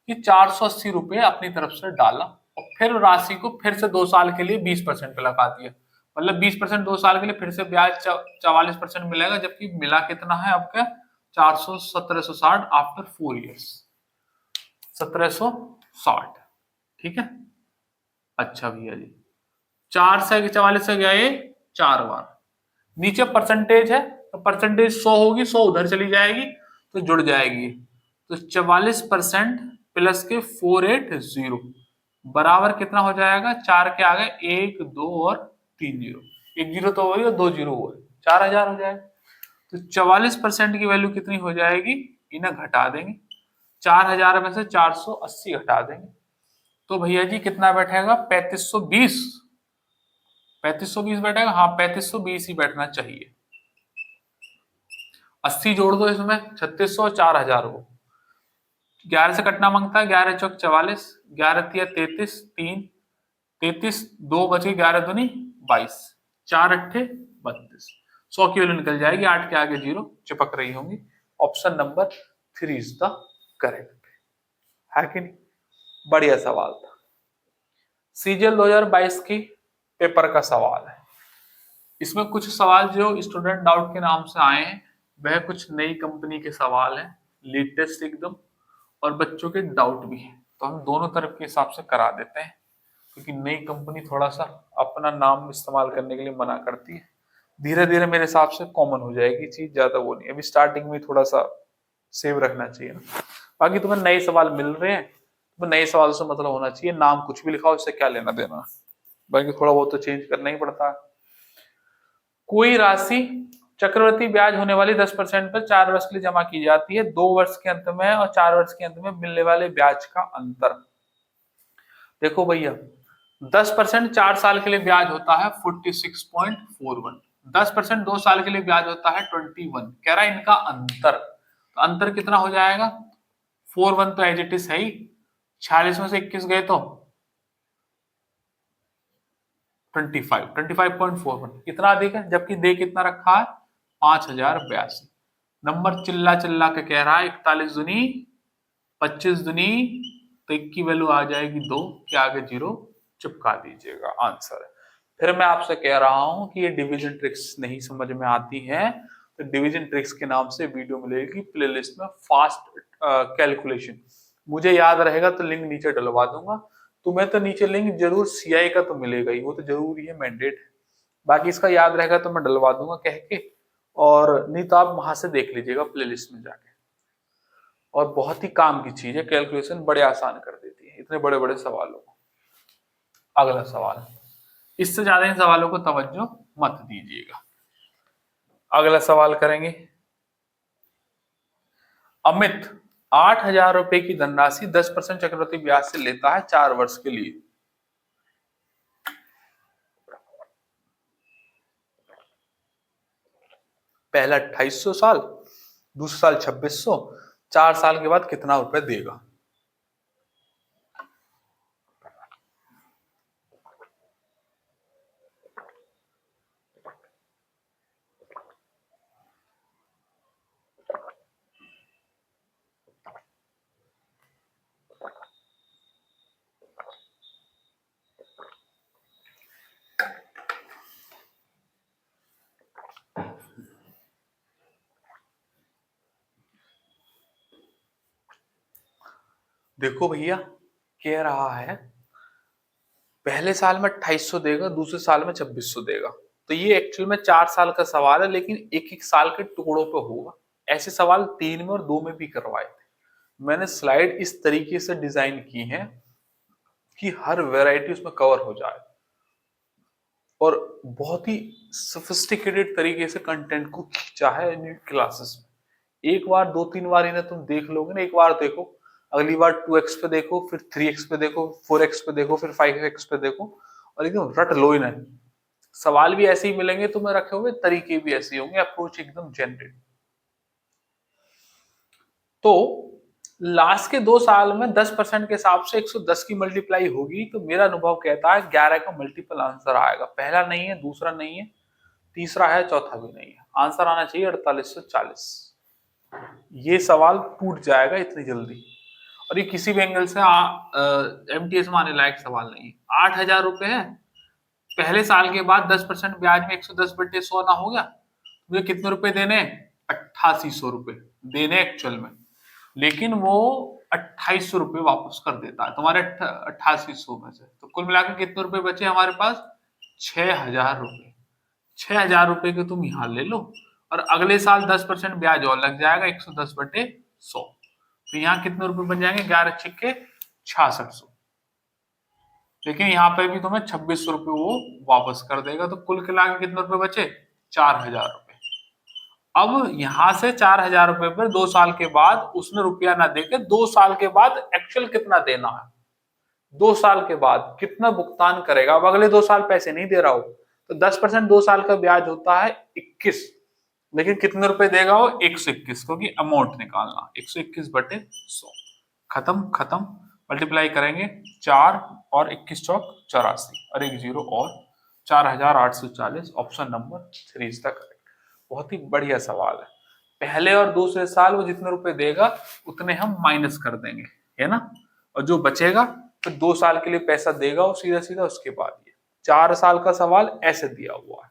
कि 480 रुपए अपनी तरफ से डाला, और फिर राशि को फिर से 2 साल के लिए 20% पे लगा दिया, मतलब 20% 2 साल के लिए, फिर से ब्याज 44% मिलेगा, जबकि मिला कितना है आपका? 1760 आफ्टर 4 ईयर्स, 1760, ठीक है। अच्छा भैया जी, 4 से 44 से गया ये 4 बार, नीचे परसेंटेज है तो परसेंटेज 100 होगी, 100 उधर चली जाएगी तो जुड़ जाएगी, तो 44% प्लस के 480 बराबर कितना हो जाएगा? 4 के आगे 1 2 और 3 जीरो, 1 जीरो तो हो गई और 2 जीरो हुए, 4000 हो जाएगा। तो 44% की वैल्यू कितनी हो जाएगी, इन्हें घटा देंगे, 4000 में से 480 घटा देंगे, तो भैया जी कितना बैठेगा, 3520। 3520 बैठेगा, हाँ 3520 ही बैठना चाहिए। 80 जोड़ दो इसमें, 3600 और 4000 को 11 से कटना मांगता है, 11 चौक 44, 11 तिया 33, 33, 2 बचे, 11 दूनी 22, 4 अट्ठे 32, 100 की वैल्यू निकल जाएगी, 8 के आगे 0 चिपक रही होंगी। Option number 3 is the correct, है कि नहीं? बढ़िया सवाल था। सीजीएल 2022 की पेपर का सवाल है। इसमें कुछ सवाल जो स्टूडेंट डाउट के नाम से आए हैं वह कुछ नई कंपनी के सवाल हैं, लेटेस्ट एकदम, और बच्चों के डाउट भी हैं, तो हम दोनों तरफ के हिसाब से करा देते हैं, क्योंकि नई कंपनी थोड़ा सा अपना नाम इस्तेमाल करने के लिए मना करती है। धीरे धीरे मेरे हिसाब से कॉमन हो जाएगी चीज, ज्यादा वो नहीं, अभी स्टार्टिंग में थोड़ा सा सेव रखना चाहिए ना। बाकी तुम्हें नए सवाल मिल रहे हैं, तो नए सवाल से मतलब होना चाहिए, नाम कुछ भी लिखाओ, इससे क्या लेना देना, बाकी थोड़ा बहुत तो चेंज करना ही पड़ता है। कोई राशि चक्रवृद्धि ब्याज होने वाली 10% पर 4 वर्ष के लिए जमा की जाती है, 2 वर्ष के अंत में और 4 वर्ष के अंत में मिलने वाले ब्याज का अंतर। देखो भैया 10% 4 साल के लिए ब्याज होता है 46.41, 10% 2 साल के लिए ब्याज होता है 21, कह रहा है इनका अंतर, तो अंतर कितना हो जाएगा, 41 तो एज इट इज है ही, 46 में से 21 गए तो 25.41, कितना अधिक है, जबकि दे कितना रखा है 5082। नंबर चिल्ला चिल्ला के कह रहा है 41 दुनी 25 दुनी, तो 1 की वैल्यू आ जाएगी 2 के आगे 0 चिपका दीजिएगा, आंसर है। फिर मैं आपसे कह रहा हूं कि ये डिवीजन ट्रिक्स नहीं समझ में आती है तो डिवीजन ट्रिक्स के नाम से वीडियो मिलेगी प्लेलिस्ट में, फास्ट कैलकुलेशन, मुझे याद रहेगा तो लिंक नीचे डलवा दूंगा। तुम्हें तो नीचे लिंक जरूर सीआई का तो मिलेगा ही, वो तो जरूरी है, मैंडेट है, बाकी इसका याद रहेगा तो मैं डलवा दूंगा कह के, और नहीं तो आप वहां से देख लीजिएगा प्लेलिस्ट में जाके। और बहुत ही काम की चीज है, कैलकुलेशन बड़े आसान कर देती है इतने बड़े बड़े सवालों को। अगला सवाल, इससे ज्यादा इन सवालों को तवज्जो मत दीजिएगा। अगला सवाल करेंगे, अमित 8000 रुपए की धनराशि 10% चक्रवृद्धि ब्याज से लेता है 4 वर्ष के लिए। पहला 2800 साल, दूसरा साल 2600, 4 साल के बाद कितना रुपए देगा। देखो भैया कह रहा है पहले साल में 2800 देगा, दूसरे साल में 2600 देगा, तो ये एक्चुअल में 4 साल का सवाल है, लेकिन एक एक साल के टुकड़ों पे होगा। ऐसे सवाल 3 में और 2 में भी करवाए थे। मैंने स्लाइड इस तरीके से डिजाइन की है कि हर वैरायटी उसमें कवर हो जाए और बहुत ही सोफिस्टिकेटेड तरीके से कंटेंट को खींचा है इन क्लासेस में। एक बार 2-3 बार इन्हें तुम देख लोगे ना, एक बार देखो, अगली बार 2x पे देखो, फिर 3x पे देखो, 4x पे देखो, फिर 5x पे देखो, और एकदम रट लो इन्हें। सवाल भी ऐसे ही मिलेंगे तुम्हें रखे हुए, तरीके भी ऐसे होंगे, अप्रोच एकदम जेनरिक। तो लास्ट के 2 साल में 10% के हिसाब से 110 की मल्टीप्लाई होगी, तो मेरा अनुभव कहता है 11 का मल्टीपल आंसर आएगा। पहला नहीं है, दूसरा नहीं है, तीसरा है, चौथा भी नहीं है, आंसर आना चाहिए 4840। ये सवाल टूट जाएगा इतनी जल्दी, और ये किसी भी एंगल से एमटीएस में आने लायक सवाल नहीं है। 8000 रुपए है, पहले साल के बाद 10% ब्याज में 110/100 ना हो गया, मुझे कितने रुपए देने, 8800 रुपए देने एक्चुअल में, लेकिन वो 2800 रुपए वापस कर देता है तुम्हारे 8800 में से, तो कुल मिलाकर कितने रुपए बचे हमारे पास, 6000 रुपए। 6000 रुपए के तुम यहाँ ले लो, और अगले साल 10% ब्याज और लग जाएगा 110/100, तो यहाँ कितने रुपए बन जाएंगे, 11 छिक्के 6600, लेकिन यहाँ पे भी तुम्हें 2600 रुपए वो वापस कर देगा, तो कुल मिला के कितने रुपए बचे, 4,000 रुपए। अब यहां से 4,000 रुपए पर 2 साल के बाद उसने रुपया ना देके 2 साल के बाद एक्चुअल कितना देना है, 2 साल के बाद कितना भुगतान करेगा। अब अगले 2 साल पैसे नहीं दे रहा हो तो 10% 2 साल का ब्याज होता है 21, लेकिन कितने रुपए देगा वो 121, क्योंकि अमाउंट निकालना 121 बटे 100। खत्म खत्म, मल्टीप्लाई करेंगे 4 और 21 चौक 84 और एक जीरो और 4,840। Option number 3 is the correct. बहुत ही बढ़िया सवाल है। पहले और दूसरे साल वो जितने रुपए देगा उतने हम माइनस कर देंगे, है ना, और जो बचेगा तो 2 साल के लिए पैसा देगा वो सीधा सीधा उसके बाद। ये 4 साल का सवाल ऐसे दिया हुआ है।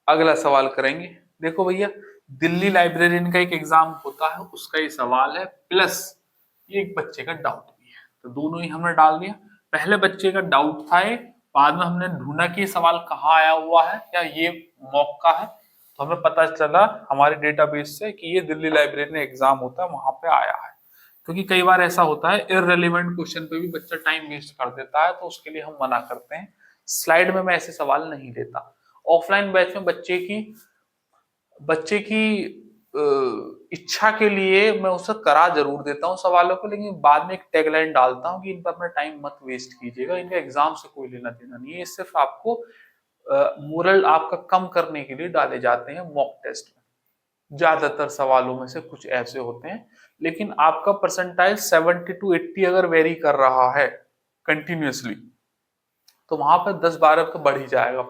अगला सवाल करेंगे। देखो भैया, दिल्ली लाइब्रेरियन का एक एग्जाम होता है, उसका ये सवाल है, प्लस ये एक बच्चे का डाउट भी है, तो दोनों ही हमने डाल दिया। पहले बच्चे का डाउट था ये, बाद में हमने ढूंढा कि ये सवाल कहाँ आया हुआ है, क्या ये मॉक का है, तो हमें पता चला हमारे डेटाबेस से कि ये दिल्ली लाइब्रेरी में एग्जाम होता है, वहां पे आया है। क्योंकि कई बार ऐसा होता है इररिलेवेंट क्वेश्चन पे भी बच्चा टाइम वेस्ट कर देता है, तो उसके लिए हम मना करते हैं। स्लाइड में मैं ऐसे सवाल नहीं लेता। ऑफलाइन बैच में बच्चे की इच्छा के लिए मैं उसे करा जरूर देता हूँ सवालों को, लेकिन बाद में एक टैगलाइन डालता हूँ कि इन पर अपना टाइम मत वेस्ट कीजिएगा, इनका एग्जाम से कोई लेना देना नहीं है, ये सिर्फ आपको मोरल आपका कम करने के लिए डाले जाते हैं मॉक टेस्ट में। ज्यादातर सवालों में से कुछ ऐसे होते हैं, लेकिन आपका परसेंटाइल 70 to 80 अगर वेरी कर रहा है कंटिन्यूअसली, तो वहां पर 10-12 तो बढ़ ही जाएगा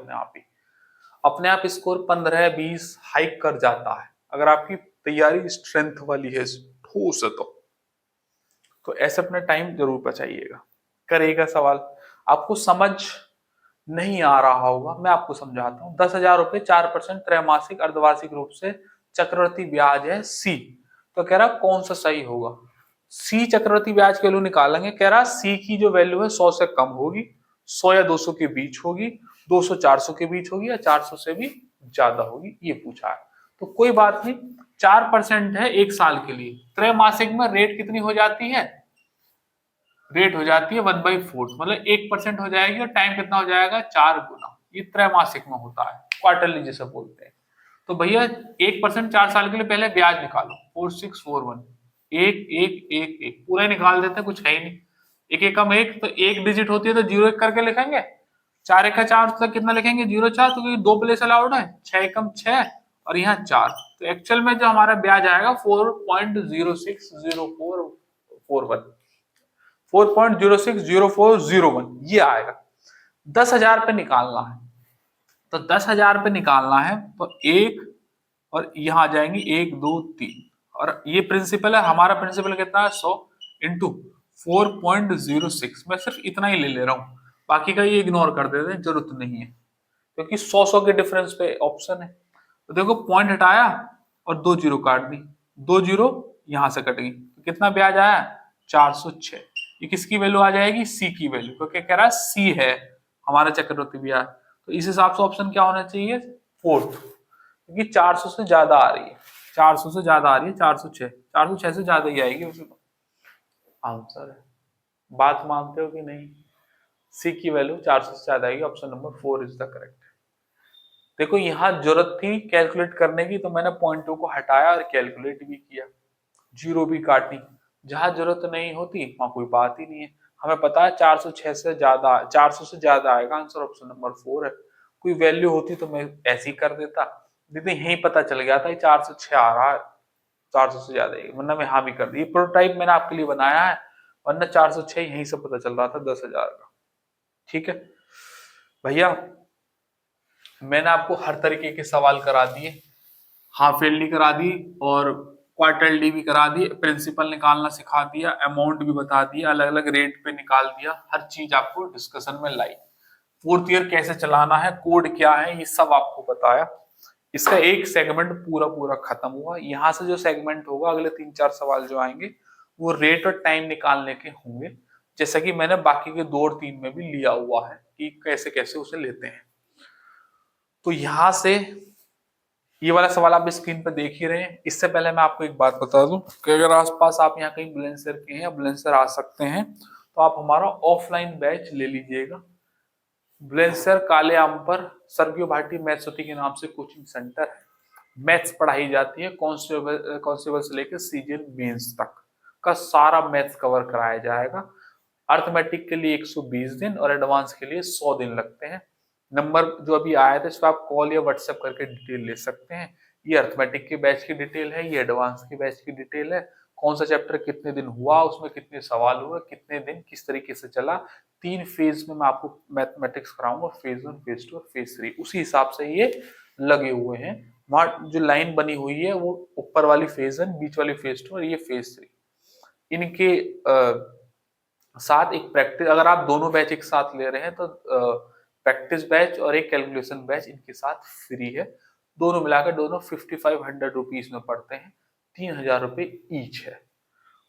अपने आप स्कोर 15-20 हाइक कर जाता है, अगर आपकी तैयारी स्ट्रेंथ वाली है, ठोस है तो ऐसे अपना टाइम जरूर बचाइएगा। करेगा सवाल आपको समझ नहीं आ रहा होगा, मैं आपको समझाता हूँ। 10,000 रुपए 4% त्रैमासिक अर्धवार्षिक रूप से चक्रवृद्धि ब्याज है सी, तो कह रहा कौन सा सही होगा। सी चक्रवृद्धि ब्याज की वैल्यू निकालेंगे, कह रहा सी की जो वैल्यू है 100 से कम होगी, 100 या 200 के बीच होगी, 200-400 के बीच होगी, या 400 से भी ज्यादा होगी, ये पूछा है। तो कोई बात नहीं, 4% है एक साल के लिए। त्रैमासिक में रेट कितनी हो जाती है, रेट हो जाती है 1/4, मतलब 1% हो जाएगी, और टाइम कितना हो जाएगा 4 गुना। ये त्रैमासिक में होता है, क्वार्टरली जिसे बोलते हैं। तो भैया 1% 4 साल के लिए पहले ब्याज निकालो, 4641, एक एक एक एक पूरा ही निकाल देते हैं, कुछ है ही नहीं। एक एक कम एक, तो एक डिजिट होती है तो 0 1 करके लिखेंगे, 4 1 4 तक कितना लिखेंगे 0-4, तो 2 प्लेस अलाउड है, 6 एकम 6 और यहाँ 4, तो एक्चुअल में जो हमारा ब्याज आएगा 4.060441, 4.060401 ये आएगा। 10,000 पे निकालना है, तो 10,000 पे निकालना है तो एक और यहाँ आ जाएंगे 1 2 3, और ये प्रिंसिपल है, हमारा प्रिंसिपल कितना है 100 इंटू 4.06, मैं सिर्फ इतना ही ले ले रहा हूँ, बाकी का ये इग्नोर कर देते हैं, जरूरत नहीं है, क्योंकि 100 के डिफरेंस पे ऑप्शन है। तो देखो पॉइंट हटाया और 2 जीरो काट दी, 2 जीरो यहां से कट गई, तो कितना ब्याज आया 406। ये किसकी वैल्यू आ जाएगी, सी की वैल्यू, क्योंकि कह रहा है सी है हमारा चक्रवृद्धि ब्याज, तो इस हिसाब से ऑप्शन क्या होना चाहिए, फोर्थ, क्योंकि 400 से ज्यादा आ रही है, 400 से ज्यादा आ रही है, 406 से ज्यादा ही आएगी उसे, आंसर है। बात मानते हो कि नहीं, सी की वैल्यू 400 से ज्यादा आएगी, option number 4 is the correct. देखो यहाँ जरूरत थी कैलकुलेट करने की, तो मैंने पॉइंट 2 को हटाया और कैलकुलेट भी किया, जीरो भी काटी, जहां जरूरत नहीं होती वहां कोई बात ही नहीं है। हमें पता है 406 से ज्यादा, 400 से ज्यादा आएगा, आंसर ऑप्शन नंबर 4 है। कोई वैल्यू होती तो मैं ऐसे ही कर देता, लेकिन यही पता चल गया था 406 आ रहा है, 400 से ज्यादा है, वरना मैं हाँ भी कर दी। प्रोटोटाइप मैंने आपके लिए बनाया है, वरना 406 यहीं से पता चल रहा था 10,000 का। ठीक है भैया, मैंने आपको हर तरीके के सवाल करा दिए, हाफ ईयरली करा दी और क्वार्टरली भी करा दी, प्रिंसिपल निकालना सिखा दिया, अमाउंट भी बता दिया, अलग अलग रेट पे निकाल दिया, हर चीज आपको डिस्कशन में लाई। 4th ईयर कैसे चलाना है, कोड क्या है, ये सब आपको बताया। इसका एक सेगमेंट पूरा पूरा खत्म हुआ। यहाँ से जो सेगमेंट होगा, अगले 3-4 सवाल जो आएंगे वो रेट और टाइम निकालने के होंगे, जैसा कि मैंने बाकी के 2 और 3 में भी लिया हुआ है कि कैसे कैसे उसे लेते हैं। तो यहां से ये वाला सवाल आप स्क्रीन पर देख ही रहे हैं। इससे पहले मैं आपको एक बात बता दूं कि अगर आसपास आप यहाँ कहीं बुलंदशहर के हैं या बुलंदशहर आ सकते हैं, तो आप हमारा ऑफलाइन बैच ले लीजिएगा। बुलंदशहर काले आम पर सर्गियो भाटी मैथ्स के नाम से कोचिंग सेंटर है। मैथ्स पढ़ाई जाती है, कांस्टेबल से लेकर सीजीएल मेंस तक का सारा मैथ्स कवर कराया जाएगा। अर्थमेटिक के लिए 120 दिन और एडवांस के लिए 100 दिन लगते हैं। नंबर जो अभी आया था इस पर आप कॉल या व्हाट्सएप करके डिटेल ले सकते हैं। ये अर्थमेटिक के बैच की डिटेल है, ये एडवांस के बैच की डिटेल है। कौन सा चैप्टर कितने दिन हुआ, उसमें कितने सवाल हुए, कितने दिन किस तरीके से चला। 3 फेज में मैं आपको मैथमेटिक्स कराऊंगा, फेज 1, फेज 2 और फेज 3। उसी हिसाब से ये लगे हुए हैं। वहां जो लाइन बनी हुई है वो ऊपर वाली फेज 1, बीच वाली फेज 2 और ये फेज 3। इनके साथ एक प्रैक्टिस, अगर आप दोनों बैच एक साथ ले रहे हैं तो प्रैक्टिस बैच और एक कैलकुलेशन बैच इनके साथ फ्री है। दोनों मिलाकर दोनों 5500 रुपीज में पड़ते हैं, 3000 रुपए ईच है।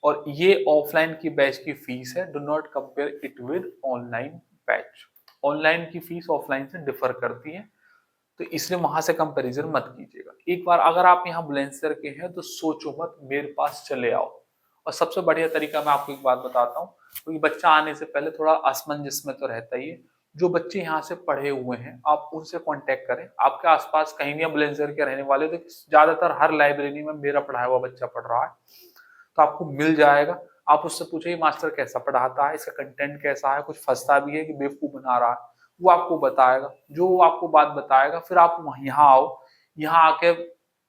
और ये ऑफलाइन की बैच की फीस है। Do not compare it with online batch. Online की फीस ऑफलाइन से डिफर करती है, तो इसलिए वहां से कंपैरिजन मत कीजिएगा। एक बार अगर आप यहाँ बुलंदशहर के हैं तो सोचो मत, मेरे पास चले आओ। और सबसे बढ़िया तरीका मैं आपको एक बात बताता हूँ, क्योंकि बच्चा आने से पहले थोड़ा असमंजस में तो रहता ही है। जो बच्चे यहाँ से पढ़े हुए हैं आप उनसे कांटेक्ट करें। आपके आसपास कहीं भी बुलंदशहर के रहने वाले, तो ज्यादातर हर लाइब्रेरी में मेरा पढ़ाया हुआ बच्चा पढ़ रहा है, तो आपको मिल जाएगा। आप उससे पूछिए मास्टर कैसा पढ़ाता है, इसका कंटेंट कैसा है, कुछ फंसता भी है कि बेवकूफ बना रहा है, वो आपको बताएगा। जो वो आपको बात बताएगा, फिर आप यहाँ आओ, यहाँ आके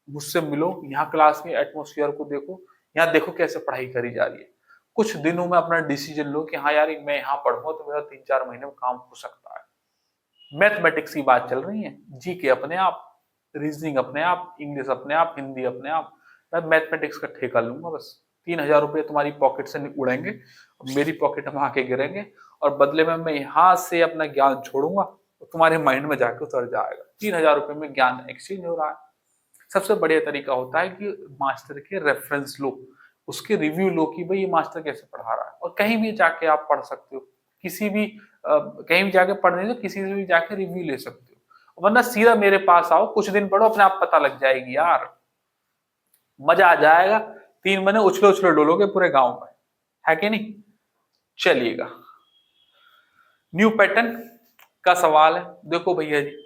मुझसे मिलो, यहाँ क्लास के एटमोसफियर को देखो, यहाँ देखो कैसे पढ़ाई करी जा रही है। कुछ दिनों में अपना डिसीजन लो कि हाँ यार मैं यहाँ पढ़ूंगा तो मेरा 3-4 महीने में काम हो सकता है। मैथमेटिक्स की बात चल रही है, जीके अपने आप, रीजनिंग अपने आप, इंग्लिश अपने आप, हिंदी अपने आप। मैं मैथमेटिक्स का ठेका लूंगा बस। 3000 रुपये तुम्हारी पॉकेट से उड़ेंगे, मेरी पॉकेट में आके गिरेंगे, और बदले में मैं यहाँ से अपना ज्ञान छोड़ूंगा तो तुम्हारे माइंड में जाके उतर जाएगा। 3000 रुपये में ज्ञान एक्सचेंज हो रहा है। सबसे बढ़िया तरीका होता है कि मास्टर के रेफरेंस लो, उसके रिव्यू लो कि भाई ये मास्टर कैसे पढ़ा रहा है। और कहीं भी जाके आप पढ़ सकते हो, किसी भी कहीं भी जाके पढ़ने तो किसी से भी जाके रिव्यू ले सकते हो, वरना सीधा मेरे पास आओ, कुछ दिन पढ़ो, अपने आप पता लग जाएगी यार, मजा आ जाएगा। 3 महीने उछले उछले डोलोगे पूरे गांव में, है कि नहीं। चलिएगा, न्यू पैटर्न का सवाल है। देखो भैया जी,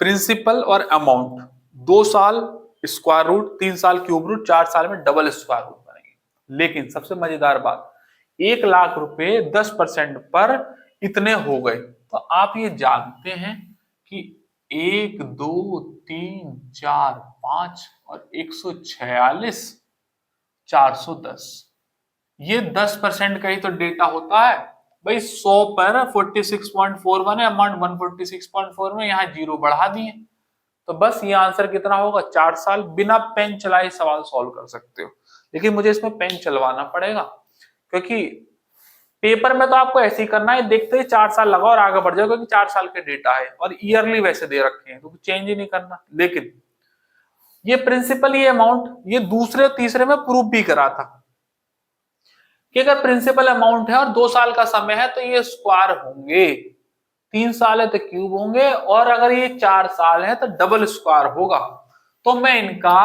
प्रिंसिपल और अमाउंट 2 साल स्क्वायर रूट, 3 साल क्यूब रूट, 4 साल में डबल स्क्वायर रूट बनेंगे। लेकिन सबसे मजेदार बात, 1 लाख रुपए 10% पर इतने हो गए। तो आप ये जानते हैं कि 1, 2, 3, 4, 5 और 146, 410, ये 10% का ही तो डेटा होता है भाई। 100 पर 46.41 है, अमाउंट 146.4 में, यहाँ जीरो बढ़ा दिए, तो बस ये आंसर कितना होगा, 4 साल। बिना पेन चलाए सवाल सॉल्व कर सकते हो, लेकिन मुझे इसमें पेन चलवाना पड़ेगा, क्योंकि पेपर में तो आपको ऐसे ही करना है, देखते ही 4 साल लगाओ और आगे बढ़ जाओ, क्योंकि 4 साल के डेटा है और ईयरली वैसे दे रखे हैं, तो चेंज ही नहीं करना। लेकिन ये प्रिंसिपल, ये अमाउंट, ये दूसरे तीसरे में प्रूफ भी करा था कि अगर प्रिंसिपल अमाउंट है और 2 साल का समय है तो ये स्क्वायर होंगे, 3 साल है तो क्यूब होंगे, और अगर ये 4 साल है तो डबल स्क्वायर होगा। तो मैं इनका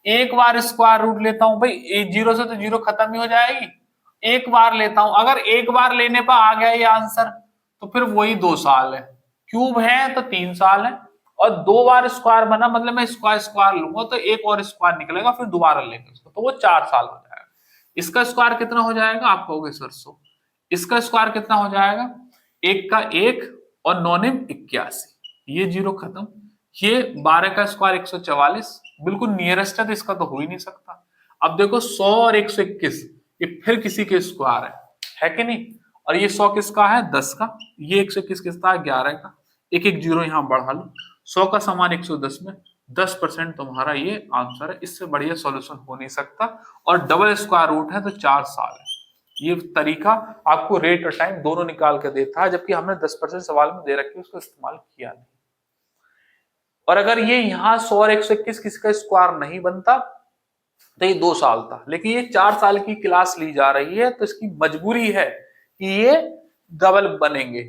एक बार स्क्वायर रूट लेता हूं भाई, जीरो से तो जीरो खत्म ही हो जाएगी, एक बार लेता हूं। अगर एक बार लेने पर आ गया ये आंसर तो फिर वही 2 साल है, क्यूब है तो 3 साल है, और 2 बार स्क्वायर बना मतलब मैं स्क्वायर स्क्वायर लूंगा तो एक और स्क्वायर निकलेगा, फिर दोबारा लेंगे उसको, तो वो 4 साल हो जाएगा। इसका स्क्वायर कितना हो जाएगा, आप कहोगे सर 100। इसका स्क्वायर कितना हो जाएगा, 1 का 1 और 9 ने 81, ये जीरो खत्म। ये 12 का स्क्वायर 144, बिल्कुल नियरेस्ट है तो इसका तो हो ही नहीं सकता। अब देखो 100 और 121, ये फिर किसी के स्क्वायर है कि नहीं। और ये 100 किसका है, 10 का। ये 121 किसका है, 11 का। एक एक जीरो यहां बढ़ा लो, 100 का समान 110 में, 10% तुम्हारा ये आंसर है। इससे बढ़िया सॉल्यूशन हो नहीं सकता। और डबल स्क्वायर रूट है तो 4 साल है। ये तरीका आपको रेट और टाइम दोनों निकाल के देता है, जबकि हमने 10% सवाल में दे रखी है, उसको इस्तेमाल किया नहीं। और अगर ये यहाँ 100 और 121 किसी का स्क्वायर नहीं बनता तो ये 2 साल था, लेकिन ये 4 साल की क्लास ली जा रही है तो इसकी मजबूरी है कि ये डबल बनेंगे,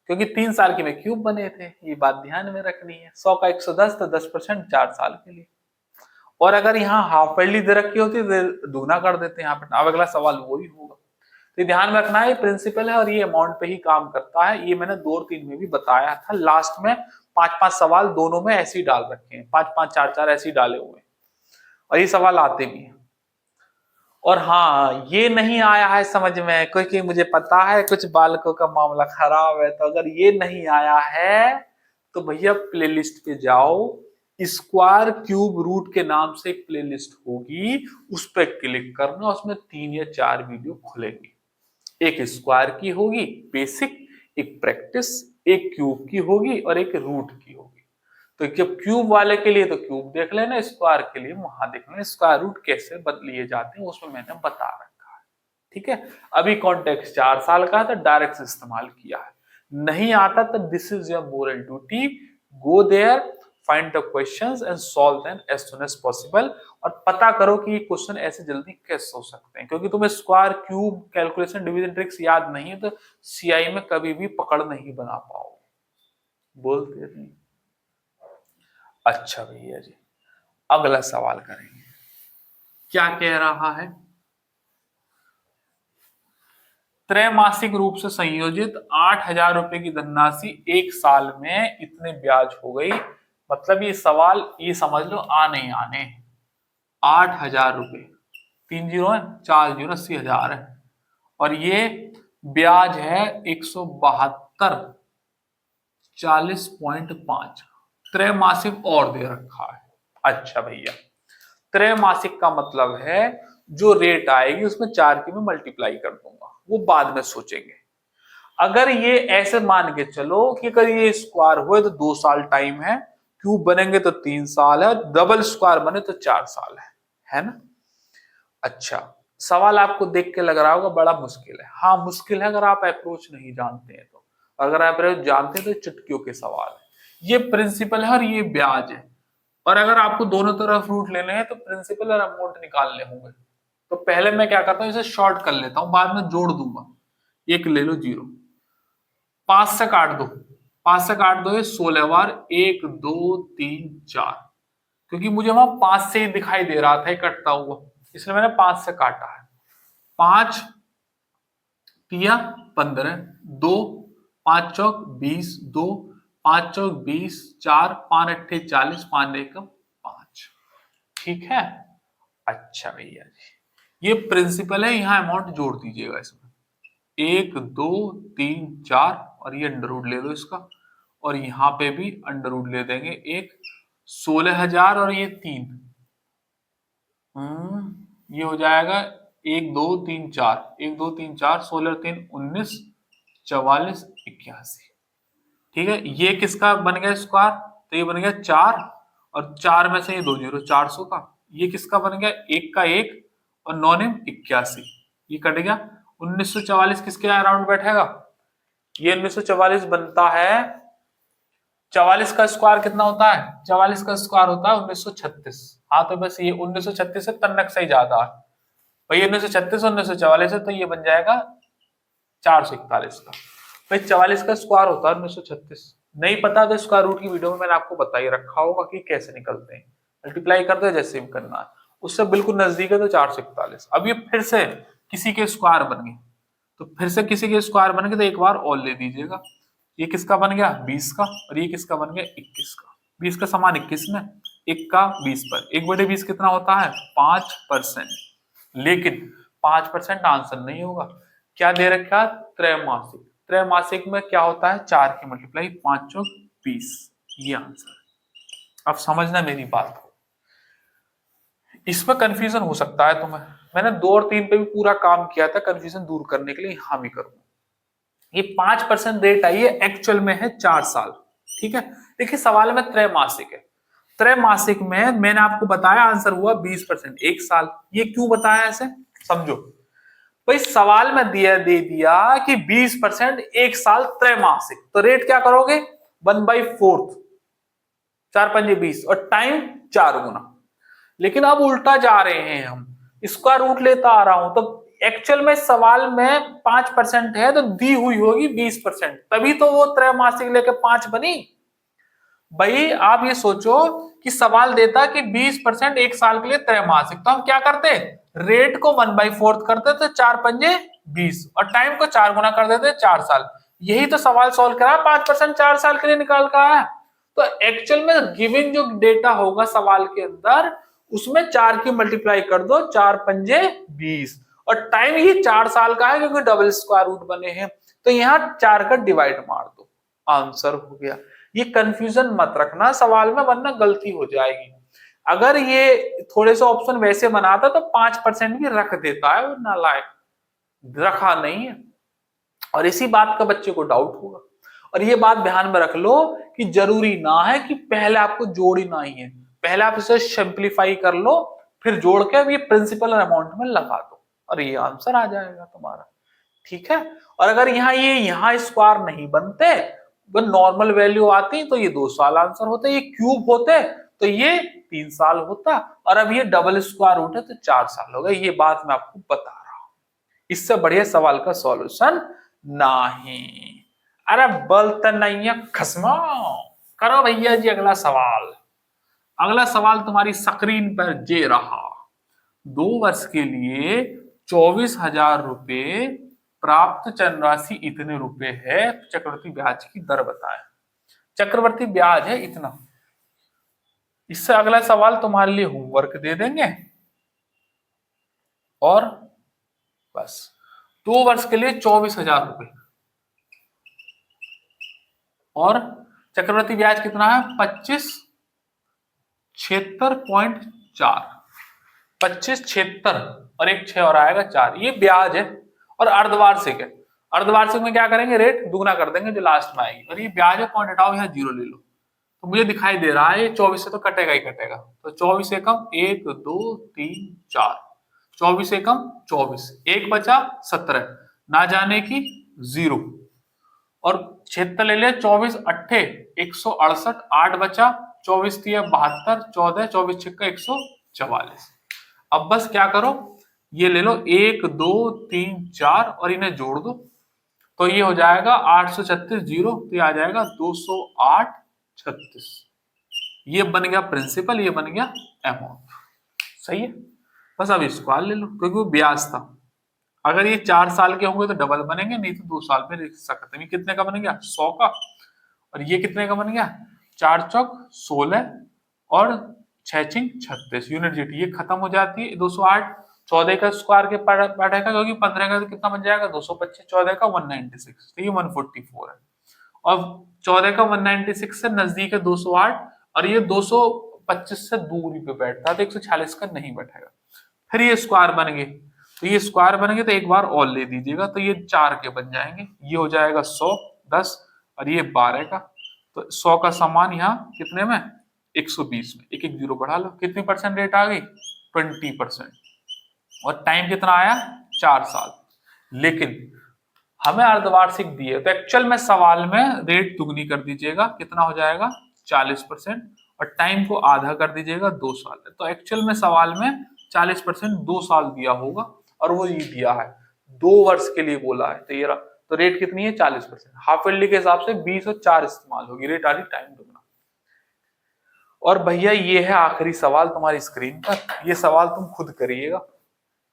क्योंकि 3 साल के में क्यूब बने थे। ये बात ध्यान में रखनी है। 100 का 110 तो 10% 4 साल के लिए। और अगर यहाँ हाफ ईयरली दे रखी होती तो दुगना कर देते यहाँ पे। अब अगला सवाल वही होगा। तो ध्यान में रखना है, ये प्रिंसिपल है और ये अमाउंट पे ही काम करता है। ये मैंने 2 और 3 में भी बताया था। लास्ट में 5-5 सवाल दोनों में ऐसे ही डाल रखे हैं, 5-5 4-4 ऐसे ही डाले हुए हैं और ये सवाल आते भी हैं। और हाँ, ये नहीं आया है समझ में, क्योंकि मुझे पता है कुछ बालकों का मामला खराब है, तो अगर ये नहीं आया है तो भैया प्लेलिस्ट पे जाओ, स्क्वायर क्यूब रूट के नाम से एक प्लेलिस्ट होगी, उस पर क्लिक करना, उसमें 3 या 4 वीडियो खुलेंगी। एक स्क्वायर की होगी बेसिक, एक प्रैक्टिस, एक क्यूब की होगी और एक रूट की होगी। तो जब क्यूब वाले के लिए तो क्यूब देख लेना, स्क्वायर के लिए वहां देख लेना स्क्वायर रूट कैसे लिए जाते हैं, उसमें मैंने बता रखा है। ठीक है, अभी कॉन्टेक्स्ट 4 साल का है तो डायरेक्ट इस्तेमाल किया है। नहीं आता तो this is your moral duty, go there, find the questions and solve them as soon as possible. और पता करो कि ये क्वेश्चन ऐसे जल्दी कैसे हो सकते हैं, क्योंकि तुम्हें square cube calculation division tricks याद नहीं है तो सीआई में कभी भी पकड़ नहीं बना पाओगे। बोलते नहीं। अच्छा भैया जी, अगला सवाल करेंगे। क्या कह रहा है, त्रैमासिक रूप से संयोजित 8,000 रुपए की धनराशि 1 साल में इतने ब्याज हो गई। मतलब ये सवाल ये समझ लो आ नहीं आने। 8,000 रुपए, 3 जीरो है, 4 जीरो, 80,000 है और ये ब्याज है 172 40.5, त्रैमासिक और दे रखा है। अच्छा भैया, त्रैमासिक का मतलब है जो रेट आएगी उसमें 4 की मैं मल्टीप्लाई कर दूंगा, वो बाद में सोचेंगे। अगर ये ऐसे मान के चलो कि अगर ये स्क्वायर हुए तो 2 साल टाइम है, क्यूब बनेंगे तो 3 साल है, डबल स्क्वायर बने तो 4 साल है ना। अच्छा, सवाल आपको देख के लग रहा होगा बड़ा मुश्किल है। हाँ मुश्किल है अगर आप अप्रोच नहीं जानते हैं तो, अगर आप अप्रोच जानते हैं तो चुटकियों के सवाल है। ये प्रिंसिपल है और ये ब्याज है, और अगर आपको दोनों तरफ रूट लेने हैं तो प्रिंसिपल और अमाउंट निकालने होंगे। तो पहले मैं क्या करता हूँ, इसे शॉर्ट कर लेता हूँ, बाद में जोड़ दूंगा। एक ले लो 0, 5 से काट दो, 5 से काट दो, ये 16 बार, 1 2 3 4, क्योंकि मुझे वहां 5 से ही दिखाई दे रहा था कटता हुआ, इसलिए मैंने 5 से काटा है। 5 तिया 15, 2 5 चौक 20, 2 5 चौक 20, 4 5 अट्ठे 40, 5 1 5। ठीक है। अच्छा भैया जी, ये प्रिंसिपल है, यहां अमाउंट जोड़ दीजिएगा इसमें, 1 2 3 4 और ये अंडर रूट ले लो इसका, और यहां पे भी अंडर रूट ले देंगे एक, 16,000 और ये 3, ये हो जाएगा 1 2 3 4, 1 2 3 4, 16 3 19, 44 81। ठीक है, ये किसका बन गया स्क्वायर, तो ये बन गया 4 और 4 में से ये 2 जीरो, 400 का। ये किसका बन गया, 1 का 1 और 9 ने 81, ये कट गया। 1944 किसके अराउंड बैठेगा, ये 1944 बनता है, 44 का स्क्वायर कितना होता है, 44 का स्क्वायर होता है 1936। हाँ तो बस ये 1936 से तन्नक से ही ज्यादा है भाई, 1936 और 1944 है तो ये बन जाएगा 441 का। भाई 44 का स्क्वायर होता है 1936, नहीं पता तो स्क्वायर रूट की वीडियो में मैंने आपको बता ही रखा होगा कि कैसे निकलते हैं, मल्टीप्लाई करते हैं जैसे भी करना है, उससे बिल्कुल नजदीक है तो 441। अब ये फिर से किसी के स्क्वायर बन गए, तो फिर से किसी के स्क्वायर बन गए तो एक बार और ले दीजिएगा। ये किसका बन गया 20 का, और ये किसका बन गया 21 का। 20 का समान 21 में, 1 का 20 पर, 1/20 कितना होता है 5%। लेकिन 5% आंसर नहीं होगा, क्या दे रखा है त्रैमासिक, त्रैमासिक में क्या होता है 4 की मल्टीप्लाई, 5 चौक 20, ये आंसर। अब समझना मेरी बात को, इसमें कंफ्यूजन हो सकता है तुम्हें, मैंने 2 और 3 पे भी पूरा काम किया था कंफ्यूजन दूर करने के लिए, यहां भी करूंगा। ये 5% रेट आई है, एक्चुअल में है 4 साल। ठीक है, देखिए सवाल में त्रैमासिक है, त्रैमासिक में मैंने आपको बताया आंसर हुआ 20%, 1 साल। ये क्यों बताया ऐसे समझो भाई, सवाल में दे दिया कि 20% 1 साल त्रैमासिक, तो रेट क्या करोगे 1/4, 4 पंजे 20 और टाइम 4 गुना। लेकिन अब उल्टा जा रहे हैं हम, इसका रूट लेता आ रहा हूं, तो एक्चुअल में सवाल में 5% है तो दी हुई होगी 20%, तभी तो वो त्रैमासिक लेके 5 बनी। भाई आप ये सोचो कि सवाल देता कि 20% 1 साल के लिए त्रैमासिक, तो हम क्या करते रेट को 1/4 करते तो 4 पंजे 20 और टाइम को 4 गुना कर देते 4 साल। यही तो सवाल सॉल्व करा, 5% 4 साल के लिए निकाल का है। तो एक्चुअल में गिवन जो डेटा होगा सवाल के अंदर उसमें 4 की मल्टीप्लाई कर दो, 4 पंजे 20 और टाइम ये 4 साल का है क्योंकि डबल स्क्वायर रूट बने हैं, तो यहाँ 4 का डिवाइड मार दो, आंसर हो गया। ये कंफ्यूजन मत रखना सवाल में वरना गलती हो जाएगी। अगर ये थोड़े से ऑप्शन वैसे बनाता तो 5% भी रख देता है, वो नालायक रखा नहीं है और इसी बात का बच्चे को डाउट होगा। और ये बात ध्यान में रख लो कि जरूरी ना है कि पहले आपको जोड़ना ही है, पहले आप इसे सिंप्लीफाई कर लो फिर जोड़ के ये प्रिंसिपल अमाउंट में लगा दो और ये आंसर आ जाएगा तुम्हारा। ठीक है, और अगर यहाँ स्क्वायर नहीं बनते, वो नॉर्मल वैल्यू आती तो ये 2 साल आंसर होते, ये क्यूब होते तो ये 3 साल होता और अब ये डबल स्क्वायर रूट है तो 4 साल हो गए। ये बात मैं आपको बता रहा हूं, इससे बढ़िया सवाल का सॉल्यूशन नहीं। अरे बोलते नहीं है खसमा। करो भैया जी अगला सवाल। अगला सवाल तुम्हारी स्क्रीन पर जे रहा। 2 वर्ष के लिए 24,000 रुपए प्राप्त चंद राशि इतने रुपए है, चक्रवृद्धि ब्याज की दर बताएं। चक्रवृद्धि ब्याज है इतना। इससे अगला सवाल तुम्हारे लिए होमवर्क दे देंगे और बस। 2 वर्ष के लिए 24,000 रुपए और चक्रवृद्धि ब्याज कितना है 2676.4, 2576 और एक 6 और आएगा 4, ये ब्याज है और अर्धवार्षिक है। अर्धवार्षिक में क्या करेंगे, रेट दुगना कर देंगे जो लास्ट में आएगी और ये ब्याज है, पॉइंट हटाओ यहाँ 0 ले लो। तो मुझे दिखाई दे रहा है ये 24 से तो कटेगा ही कटेगा, तो 24 एकम 1 2 3 4, 24 एकम 24, एक बचा 17, ना जाने की 0 और 76 ले लिया, 24 अट्ठे 168, 8 बचा, 24 दिया 72, 14, 24 छिक्का 144। अब बस क्या करो, ये ले लो 1 2 3 4 और इन्हें जोड़ दो तो ये हो जाएगा 836 0, तो ये आ जाएगा 208 36। ये बन गया प्रिंसिपल, ये बन गया अमाउंट। सही है, बस अब स्क्वायर ले लो क्योंकि वो ब्याज था। अगर ये 4 साल के होंगे तो डबल बनेंगे, नहीं तो 2 साल में लिख सकते हैं। ये कितने का बन गया 100 का और ये कितने का बन गया 4 चौक 16 और 6 छिंग 36 यूनिट जीटी, ये खत्म हो जाती है 208। 14 का स्क्वायर के पढ़ेगा क्योंकि 15 का तो कितना बन जाएगा 225, 14 का 196, तो ये 144 है और 14 का 196 से नजदीक है 208 और ये 225 से दूरी पे बैठता है तो 146 का नहीं बैठेगा। फिर ये स्क्वायर बन गए, तो ये स्क्वायर बन गए तो एक बार और ले दीजिएगा तो ये 4 के बन जाएंगे, ये हो जाएगा 100 10 और ये 12 का, तो 100 का सामान यहाँ कितने में 120 में, एक एक 0 बढ़ा लो, कितनी परसेंट रेट आ गई 20% और टाइम कितना आया 4 साल। लेकिन हमें अर्धवार्षिक दिए तो एक्चुअल में सवाल में रेट दुगनी कर दीजिएगा, कितना हो जाएगा 40% और टाइम को आधा कर दीजिएगा 2 साल है, तो एक्चुअल में सवाल में 40% 2 साल दिया होगा और वो ये दिया है 2 वर्ष के लिए बोला है, तो ये तो रेट कितनी है 40%। हाफ ईयरली के हिसाब से 20 और 4 इस्तेमाल होगी, रेट आ रही टाइम दुगना। और भैया ये है आखिरी सवाल तुम्हारी स्क्रीन पर, ये सवाल तुम खुद करिएगा,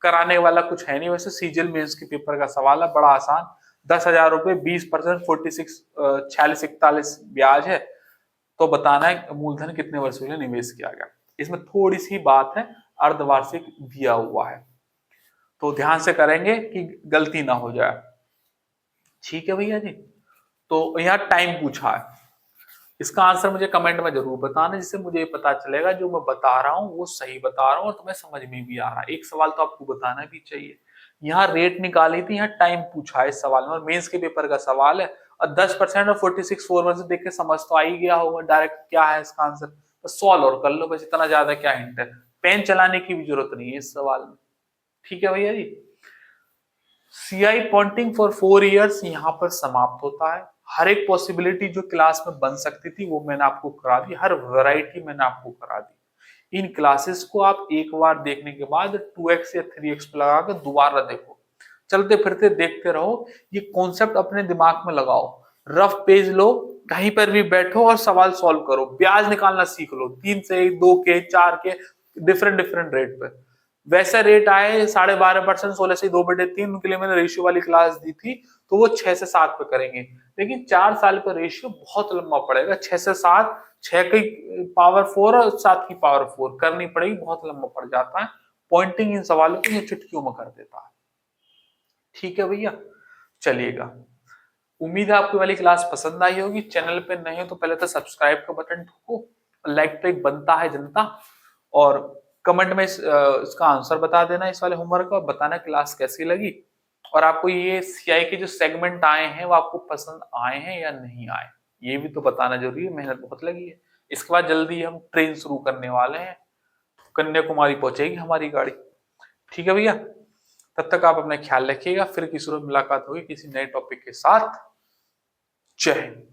कराने वाला कुछ है नहीं। वैसे सीजीएल मेंस के पेपर का सवाल है, बड़ा आसान। 10,000 रुपए 20% 46 ब्याज है, तो बताना है मूलधन कितने वर्षों के लिए निवेश किया गया। इसमें थोड़ी सी बात है, अर्धवार्षिक दिया हुआ है तो ध्यान से करेंगे कि गलती ना हो जाए। ठीक है भैया जी, तो यहाँ टाइम पूछा है, इसका आंसर मुझे कमेंट में जरूर बताना जिससे मुझे पता चलेगा जो मैं बता रहा हूँ वो सही बता रहा हूँ और तुम्हें समझ में भी आ रहा है। एक सवाल तो आपको बताना भी चाहिए। यहाँ रेट निकाली थी, यहाँ टाइम पूछा है इस सवाल में और मेंस के पेपर का सवाल है और 10% और 46 4 से देख के समझ तो आ ही गया होगा डायरेक्ट क्या है इसका आंसर, तो सॉल्व और कर लो बस, इतना ज्यादा क्या हिंट है। पेन चलाने की भी जरूरत नहीं है इस सवाल में। ठीक है भैया जी, सीआई पॉइंटिंग फॉर 4 इयर्स यहाँ पर समाप्त होता है। हर एक पॉसिबिलिटी जो क्लास में बन सकती थी वो मैंने आपको करा दी, हर वैरायटी मैंने आपको करा दी। इन क्लासेस को आप एक बार देखने के बाद 2x या 3x पे लगा कर दोबारा देखो, चलते फिरते देखते रहो, ये कॉन्सेप्ट अपने दिमाग में लगाओ, रफ पेज लो, कहीं पर भी बैठो और सवाल सॉल्व करो, ब्याज निकालना सीख लो, 3 से 2 के 4 के डिफरेंट रेट पे। वैसा रेट आए 12.5%, 16 से 2/3, उनके लिए मैंने रेशियो वाली क्लास दी थी, तो वो 6 से 7 पे करेंगे। लेकिन 4 साल का रेशियो बहुत लंबा पड़ेगा, 6 से 7, 6 की पावर 4 और 7 की पावर 4 करनी पड़ेगी, बहुत लंबा पड़ जाता है। पॉइंटिंग इन सवालों को ये चुटकियों में कर देता है। ठीक है भैया, चलिएगा। उम्मीद है आपको वाली क्लास पसंद आई होगी। चैनल पे नए हो तो पहले तो सब्सक्राइब का बटन ठोको, लाइक तो एक बनता है जनता, और कमेंट में इसका आंसर बता देना इस वाले होमवर्क का, बताना क्लास कैसी लगी, और आपको ये सीआई के जो सेगमेंट आए हैं वो आपको पसंद आए हैं या नहीं आए, ये भी तो बताना जरूरी है। मेहनत बहुत लगी है। इसके बाद जल्दी हम ट्रेन शुरू करने वाले हैं, कन्याकुमारी पहुंचेगी हमारी गाड़ी। ठीक है भैया, तब तक आप अपना ख्याल रखिएगा। फिर किसी रोज मुलाकात होगी किसी नए टॉपिक के साथ। जय हिंद।